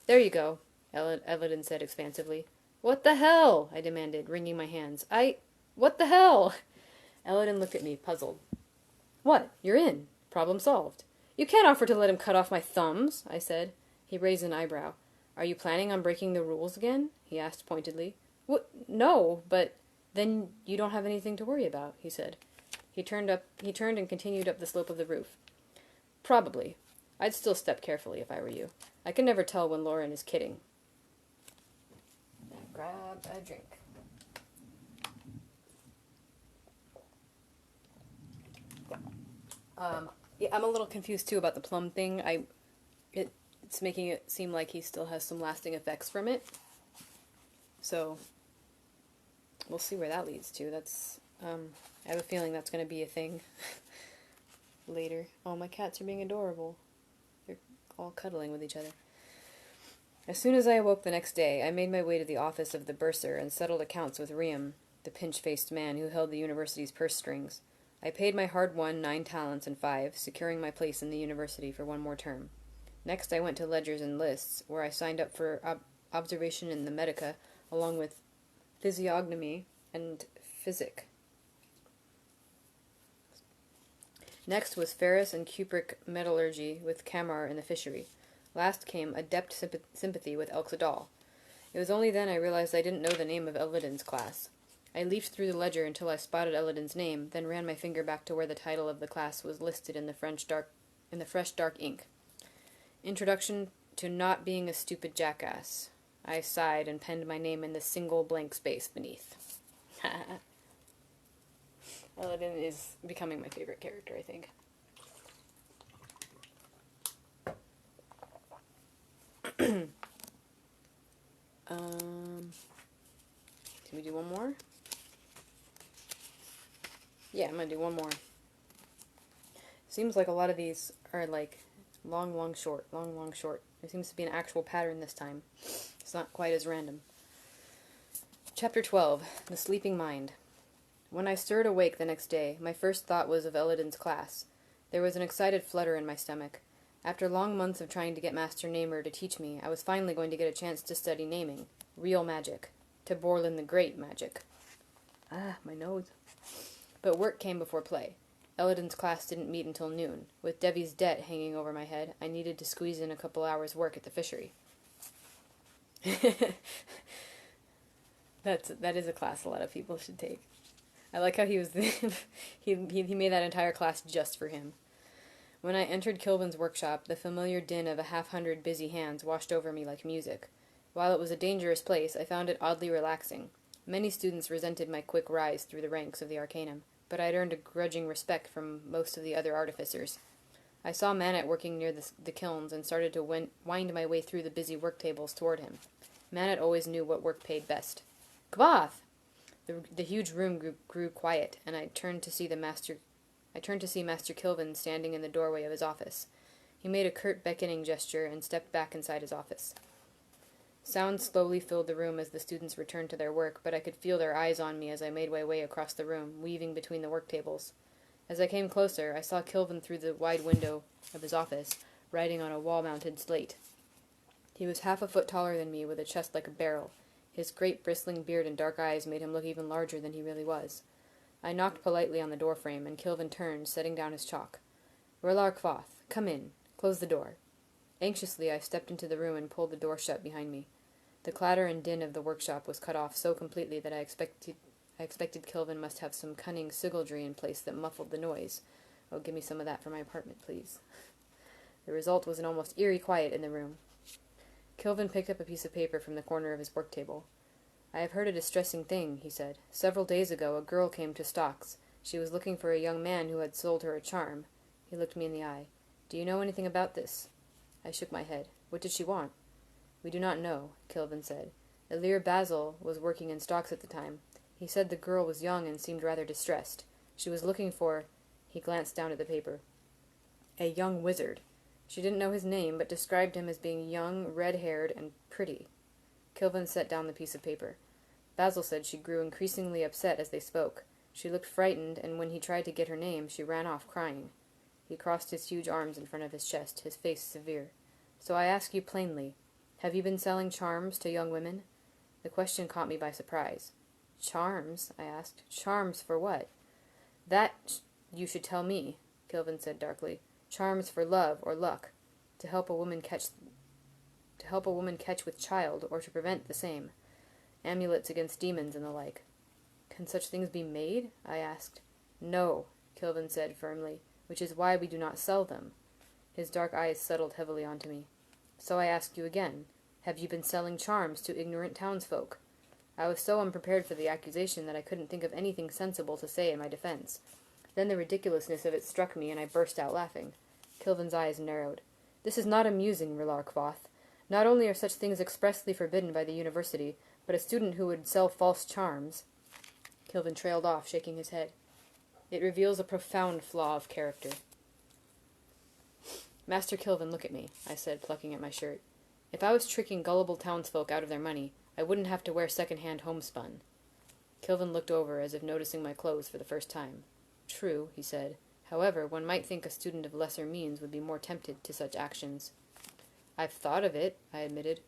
There you go, Elodin said expansively. What the hell? I demanded, wringing my hands. What the hell? Elodin looked at me, puzzled. What? You're in. Problem solved. You can't offer to let him cut off my thumbs, I said. He raised an eyebrow. Are you planning on breaking the rules again? He asked pointedly. No, but then you don't have anything to worry about, he said. He turned and continued up the slope of the roof. Probably. I'd still step carefully if I were you. I can never tell when Loren is kidding. grab a drink. Yeah, I'm a little confused too about the plum thing. It's making it seem like he still has some lasting effects from it. So we'll see where that leads to. I have a feeling that's going to be a thing later. Oh, my cats are being adorable. They're all cuddling with each other. As soon as I awoke the next day, I made my way to the office of the bursar and settled accounts with Riam, the pinch-faced man who held the university's purse strings. I paid my hard-won 9 talents and 5, securing my place in the university for one more term. Next, I went to ledgers and lists, where I signed up for observation in the Medica, along with physiognomy and physic. Next was ferrous and cupric metallurgy with Kamar in the fishery. Last came adept sympathy with Elxadal. It was only then I realized I didn't know the name of Elodin's class. I leafed through the ledger until I spotted Elodin's name, then ran my finger back to where the title of the class was listed in the fresh dark ink. Introduction to Not Being a Stupid Jackass. I sighed and penned my name in the single blank space beneath. Elodin is becoming my favorite character, I think. Can we do one more? Yeah, I'm gonna do one more. Seems like a lot of these are like long, long, short, long, long, short. There seems to be an actual pattern this time. It's not quite as random. Chapter 12, The Sleeping Mind. When I stirred awake the next day, my first thought was of Elodin's class. There was an excited flutter in my stomach. After long months of trying to get Master Namer to teach me, I was finally going to get a chance to study naming. Real magic. To Borlin the Great magic. Ah, my nose. But work came before play. Elodin's class didn't meet until noon. With Devi's debt hanging over my head, I needed to squeeze in a couple hours' work at the fishery. That is a class a lot of people should take. I like how he was he made that entire class just for him. When I entered Kilvin's workshop, the familiar din of 100 busy hands washed over me like music. While it was a dangerous place, I found it oddly relaxing. Many students resented my quick rise through the ranks of the Arcanum, but I'd earned a grudging respect from most of the other artificers. I saw Manet working near the kilns and started to wind my way through the busy work tables toward him. Manet always knew what work paid best. Kvath! The huge room grew quiet, and I turned to see Master Kilvin standing in the doorway of his office. He made a curt beckoning gesture and stepped back inside his office. Sound slowly filled the room as the students returned to their work, but I could feel their eyes on me as I made my way across the room, weaving between the work tables. As I came closer, I saw Kilvin through the wide window of his office, writing on a wall-mounted slate. He was 1/2 foot taller than me, with a chest like a barrel. His great bristling beard and dark eyes made him look even larger than he really was. I knocked politely on the doorframe, and Kilvin turned, setting down his chalk. Relar Kvath, come in. Close the door. Anxiously, I stepped into the room and pulled the door shut behind me. The clatter and din of the workshop was cut off so completely that I expected Kilvin must have some cunning sigildry in place that muffled the noise. Oh, give me some of that for my apartment, please. The result was an almost eerie quiet in the room. Kilvin picked up a piece of paper from the corner of his work table. I have heard a distressing thing, he said. Several days ago a girl came to Stocks. She was looking for a young man who had sold her a charm. He looked me in the eye. Do you know anything about this? I shook my head. What did she want? We do not know, Kilvin said. Elir Basil was working in Stocks at the time. He said the girl was young and seemed rather distressed. She was looking for... He glanced down at the paper. A young wizard. She didn't know his name, but described him as being young, red-haired, and pretty. Kilvin set down the piece of paper. Basil said she grew increasingly upset as they spoke. She looked frightened, and when he tried to get her name, she ran off crying. He crossed his huge arms in front of his chest, his face severe. So I ask you plainly, have you been selling charms to young women? The question caught me by surprise. Charms? I asked. Charms for what? That you should tell me, Kilvin said darkly. Charms for love or luck, to help a woman catch with child, or to prevent the same. Amulets against demons and the like. Can such things be made? I asked. No, Kilvin said firmly, which is why we do not sell them. His dark eyes settled heavily onto me. So I ask you again, have you been selling charms to ignorant townsfolk? I was so unprepared for the accusation that I couldn't think of anything sensible to say in my defense. Then the ridiculousness of it struck me, and I burst out laughing. Kilvin's eyes narrowed. "This is not amusing, Rilar Quoth. Not only are such things expressly forbidden by the university, but a student who would sell false charms—" Kilvin trailed off, shaking his head. "It reveals a profound flaw of character." "Master Kilvin, look at me," I said, plucking at my shirt. "If I was tricking gullible townsfolk out of their money, I wouldn't have to wear second-hand homespun." Kilvin looked over, as if noticing my clothes for the first time. "True," he said. "However, one might think a student of lesser means would be more tempted to such actions." "I've thought of it," I admitted.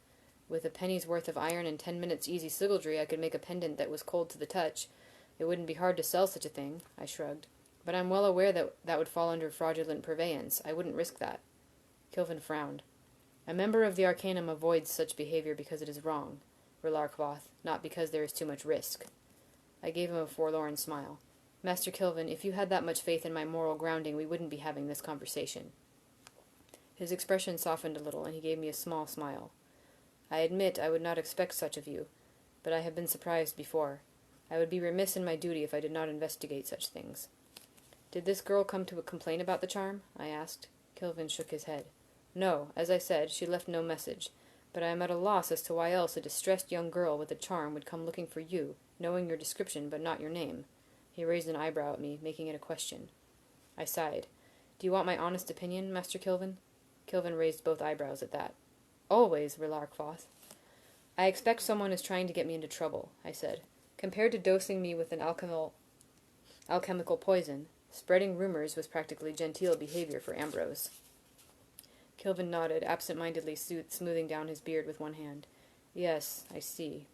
"With a penny's worth of iron and 10 minutes' easy sliggaldry, I could make a pendant that was cold to the touch. It wouldn't be hard to sell such a thing," I shrugged. "But I'm well aware that would fall under fraudulent purveyance. I wouldn't risk that." Kilvin frowned. "A member of the Arcanum avoids such behavior because it is wrong," Rilar Quoth, "not because there is too much risk." I gave him a forlorn smile. "Master Kilvin, if you had that much faith in my moral grounding, we wouldn't be having this conversation." His expression softened a little, and he gave me a small smile. "I admit I would not expect such of you, but I have been surprised before. I would be remiss in my duty if I did not investigate such things." "Did this girl come to complain about the charm?" I asked. Kilvin shook his head. "No, as I said, she left no message, but I am at a loss as to why else a distressed young girl with a charm would come looking for you, knowing your description but not your name." He raised an eyebrow at me, making it a question. I sighed. "Do you want my honest opinion, Master Kilvin?" Kilvin raised both eyebrows at that. "Always, Rilar Quoth." "I expect someone is trying to get me into trouble," I said. "Compared to dosing me with an alchemical poison, spreading rumors was practically genteel behavior for Ambrose." Kilvin nodded, absent-mindedly smoothing down his beard with one hand. "Yes, I see."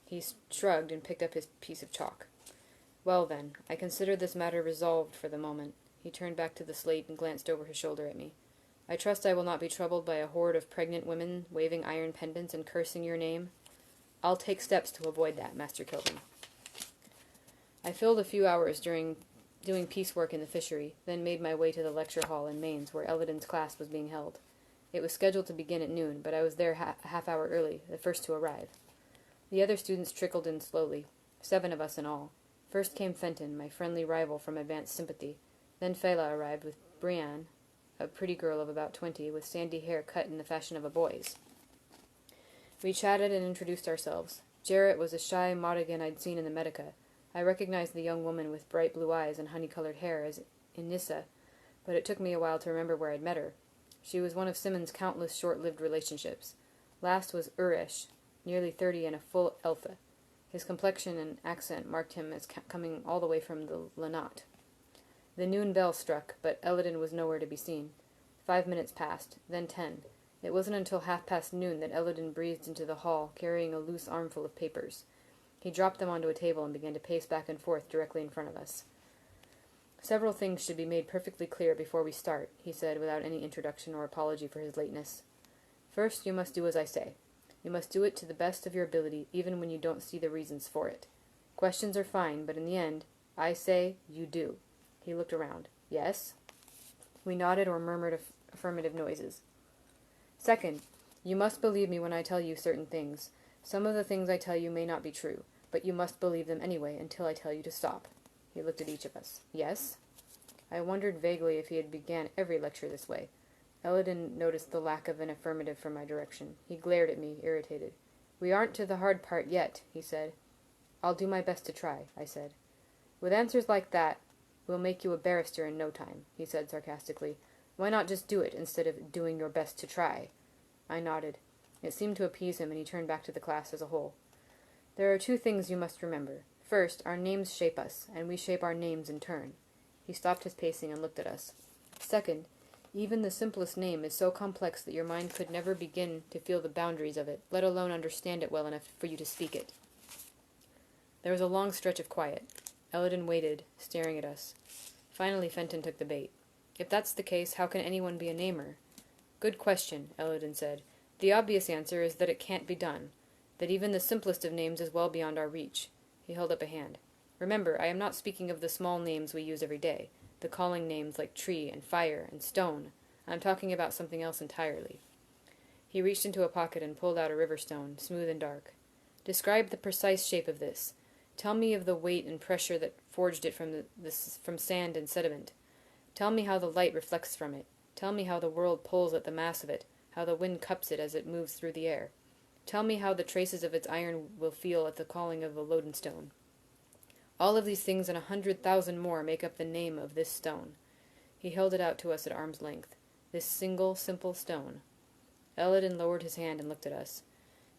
He shrugged and picked up his piece of chalk. "Well, then, I consider this matter resolved for the moment." He turned back to the slate and glanced over his shoulder at me. "I trust I will not be troubled by a horde of pregnant women waving iron pendants and cursing your name." "I'll take steps to avoid that, Master Kilvin." I filled a few hours doing piecework in the fishery, then made my way to the lecture hall in Mainz, where Elodin's class was being held. It was scheduled to begin at noon, but I was there a half hour early, the first to arrive. The other students trickled in slowly, 7 of us in all. First came Fenton, my friendly rival from advanced sympathy. Then Fela arrived with Brianne, a pretty girl of about 20, with sandy hair cut in the fashion of a boy's. We chatted and introduced ourselves. Jarrett was a shy Modigan I'd seen in the Medica. I recognized the young woman with bright blue eyes and honey-colored hair as Inissa, but it took me a while to remember where I'd met her. She was one of Simmons' countless short-lived relationships. Last was Uresh, nearly 30 and a full elfa. His complexion and accent marked him as coming all the way from the Lanat. The noon bell struck, but Elodin was nowhere to be seen. 5 minutes passed, then 10. It wasn't until noon that Elodin breathed into the hall, carrying a loose armful of papers. He dropped them onto a table and began to pace back and forth directly in front of us. "Several things should be made perfectly clear before we start," he said, without any introduction or apology for his lateness. "First, you must do as I say. You must do it to the best of your ability, even when you don't see the reasons for it. Questions are fine, but in the end, I say, you do." He looked around. "Yes?" We nodded or murmured affirmative noises. "Second, you must believe me when I tell you certain things. Some of the things I tell you may not be true, but you must believe them anyway until I tell you to stop." He looked at each of us. "Yes?" I wondered vaguely if he had began every lecture this way. Elodin noticed the lack of an affirmative from my direction. He glared at me, irritated. "We aren't to the hard part yet," he said. "I'll do my best to try," I said. "With answers like that, we'll make you a barrister in no time," he said sarcastically. "Why not just do it, instead of doing your best to try?" I nodded. It seemed to appease him, and he turned back to the class as a whole. "There are 2 things you must remember. First, our names shape us, and we shape our names in turn." He stopped his pacing and looked at us. "Second, even the simplest name is so complex that your mind could never begin to feel the boundaries of it, let alone understand it well enough for you to speak it." There was a long stretch of quiet. Elodin waited, staring at us. Finally Fenton took the bait. "If that's the case, how can anyone be a namer?" "Good question," Elodin said. "The obvious answer is that it can't be done, that even the simplest of names is well beyond our reach." He held up a hand. "Remember, I am not speaking of the small names we use every day, the calling names like tree and fire and stone. I am talking about something else entirely." He reached into a pocket and pulled out a river stone, smooth and dark. Describe the precise shape of this. Tell me of the weight and pressure that forged it from sand and sediment. Tell me how the light reflects from it. Tell me how the world pulls at the mass of it, how the wind cups it as it moves through the air. Tell me how the traces of its iron will feel at the calling of a lodestone. All of these things and 100,000 more make up the name of this stone. He held it out to us at arm's length. This single, simple stone. Elladan lowered his hand and looked at us.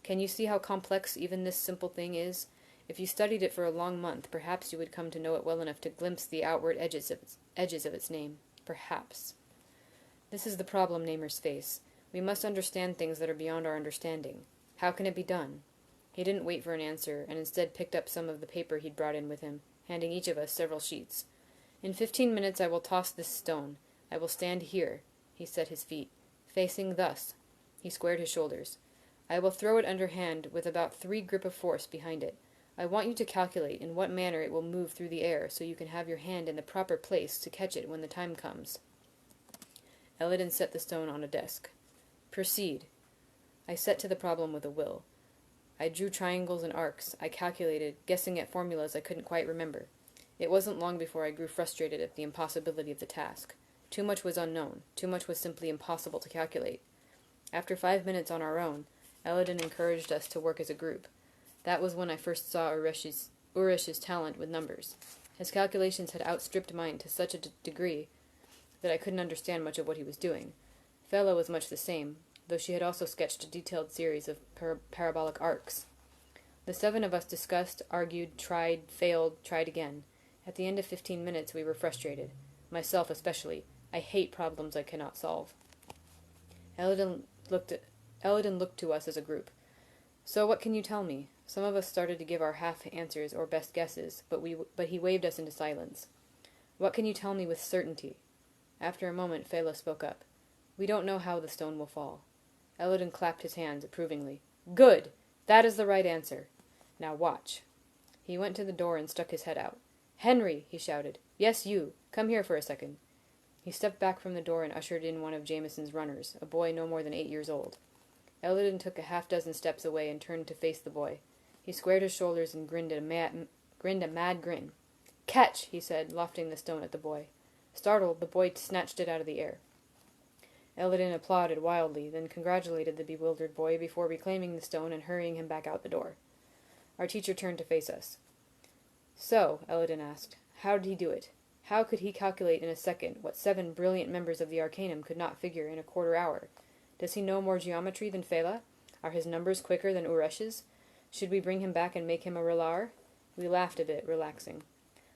Can you see how complex even this simple thing is? If you studied it for a long month, perhaps you would come to know it well enough to glimpse the outward edges of its name. Perhaps. This is the problem namers face. We must understand things that are beyond our understanding. How can it be done? He didn't wait for an answer, and instead picked up some of the paper he'd brought in with him, handing each of us several sheets. In 15 minutes I will toss this stone. I will stand here. He set his feet. Facing thus. He squared his shoulders. I will throw it underhand with about 3 grip of force behind it. I want you to calculate in what manner it will move through the air so you can have your hand in the proper place to catch it when the time comes. Elladan set the stone on a desk. Proceed. I set to the problem with a will. I drew triangles and arcs. I calculated, guessing at formulas I couldn't quite remember. It wasn't long before I grew frustrated at the impossibility of the task. Too much was unknown. Too much was simply impossible to calculate. After 5 minutes on our own, Elladan encouraged us to work as a group. That was when I first saw Urish's talent with numbers. His calculations had outstripped mine to such a degree that I couldn't understand much of what he was doing. Fela was much the same, though she had also sketched a detailed series of parabolic arcs. The 7 of us discussed, argued, tried, failed, tried again. At the end of 15 minutes we were frustrated. Myself especially. I hate problems I cannot solve. Elladan looked to us as a group. So what can you tell me? Some of us started to give our half answers or best guesses, but he waved us into silence. What can you tell me with certainty? After a moment, Fela spoke up. We don't know how the stone will fall. Elladan clapped his hands approvingly. Good! That is the right answer. Now watch. He went to the door and stuck his head out. Henry, he shouted. Yes, you. Come here for a second. He stepped back from the door and ushered in one of Jameson's runners, a boy no more than 8 years old. Elladan took a half-dozen steps away and turned to face the boy. He squared his shoulders and grinned a mad grin. Catch, he said, lofting the stone at the boy. Startled, the boy snatched it out of the air. Elladan applauded wildly, then congratulated the bewildered boy before reclaiming the stone and hurrying him back out the door. Our teacher turned to face us. So, Elladan asked, how did he do it? How could he calculate in a second what 7 brilliant members of the Arcanum could not figure in a quarter hour? Does he know more geometry than Fela? Are his numbers quicker than Uresh's? Should we bring him back and make him a Relar? We laughed a bit, relaxing.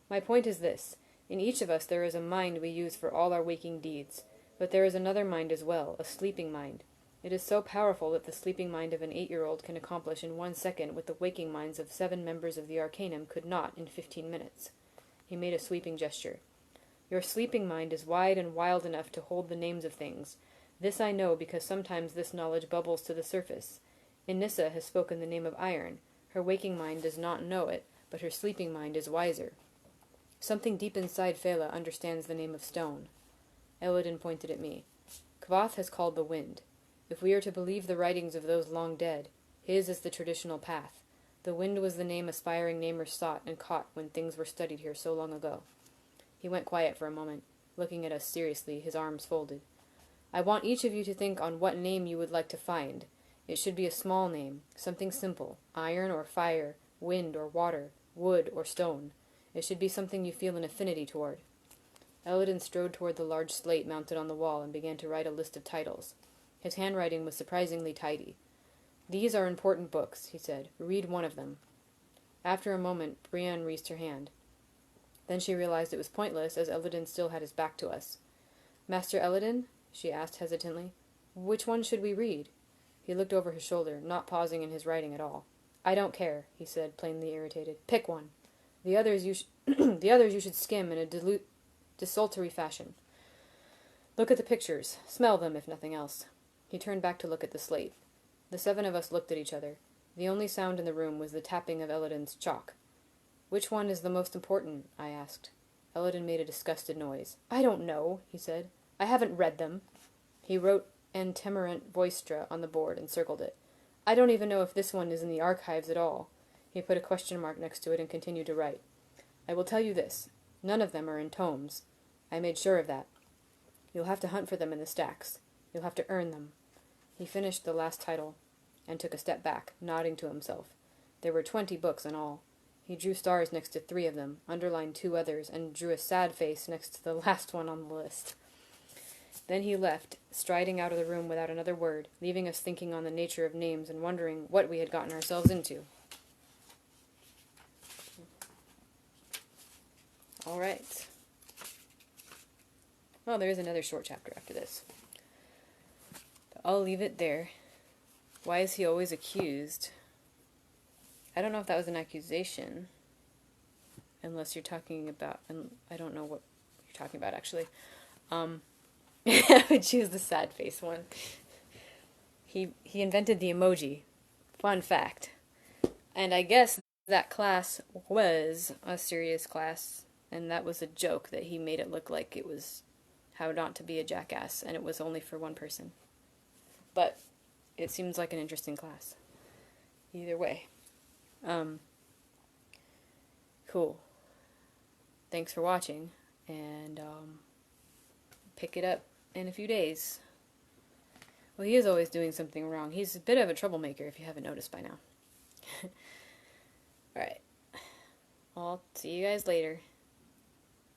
My point is this. In each of us there is a mind we use for all our waking deeds. But there is another mind as well, a sleeping mind. It is so powerful that the sleeping mind of an 8-year-old can accomplish in 1 second what the waking minds of 7 members of the Arcanum could not in 15 minutes. He made a sweeping gesture. Your sleeping mind is wide and wild enough to hold the names of things. This I know because sometimes this knowledge bubbles to the surface. Inissa has spoken the name of iron. Her waking mind does not know it, but her sleeping mind is wiser. Something deep inside Fela understands the name of stone. Elladan pointed at me. Kvath has called the wind. If we are to believe the writings of those long dead, his is the traditional path. The wind was the name aspiring namers sought and caught when things were studied here so long ago. He went quiet for a moment, looking at us seriously, his arms folded. I want each of you to think on what name you would like to find. It should be a small name, something simple, iron or fire, wind or water, wood or stone. It should be something you feel an affinity toward. Elladan strode toward the large slate mounted on the wall and began to write a list of titles. His handwriting was surprisingly tidy. These are important books, he said. Read one of them. After a moment, Brienne raised her hand. Then she realized it was pointless, as Elladan still had his back to us. Master Elladan? She asked hesitantly. Which one should we read? He looked over his shoulder, not pausing in his writing at all. I don't care, he said, plainly irritated. Pick one. The others you should skim in a desultory fashion. Look at the pictures. Smell them, if nothing else. He turned back to look at the slate. The 7 of us looked at each other. The only sound in the room was the tapping of Elladan's chalk. Which one is the most important? I asked. Elladan made a disgusted noise. I don't know, he said. I haven't read them. He wrote Antemerent Voistra on the board and circled it. I don't even know if this one is in the archives at all. He put a question mark next to it and continued to write. I will tell you this. None of them are in tomes. I made sure of that. You'll have to hunt for them in the stacks. You'll have to earn them. He finished the last title and took a step back, nodding to himself. There were 20 books in all. He drew stars next to 3 of them, underlined 2 others, and drew a sad face next to the last one on the list. Then he left, striding out of the room without another word, leaving us thinking on the nature of names and wondering what we had gotten ourselves into. All right. Well, there is another short chapter after this. But I'll leave it there. Why is he always accused? I don't know if that was an accusation. Unless you're talking about... And I don't know what you're talking about, actually. I would choose the sad face one. He invented the emoji. Fun fact. And I guess that class was a serious class, and that was a joke that he made it look like it was how not to be a jackass, and it was only for one person. But it seems like an interesting class. Either way. Cool. Thanks for watching, and pick it up in a few days. Well, he is always doing something wrong. He's a bit of a troublemaker, if you haven't noticed by now. Alright. I'll see you guys later.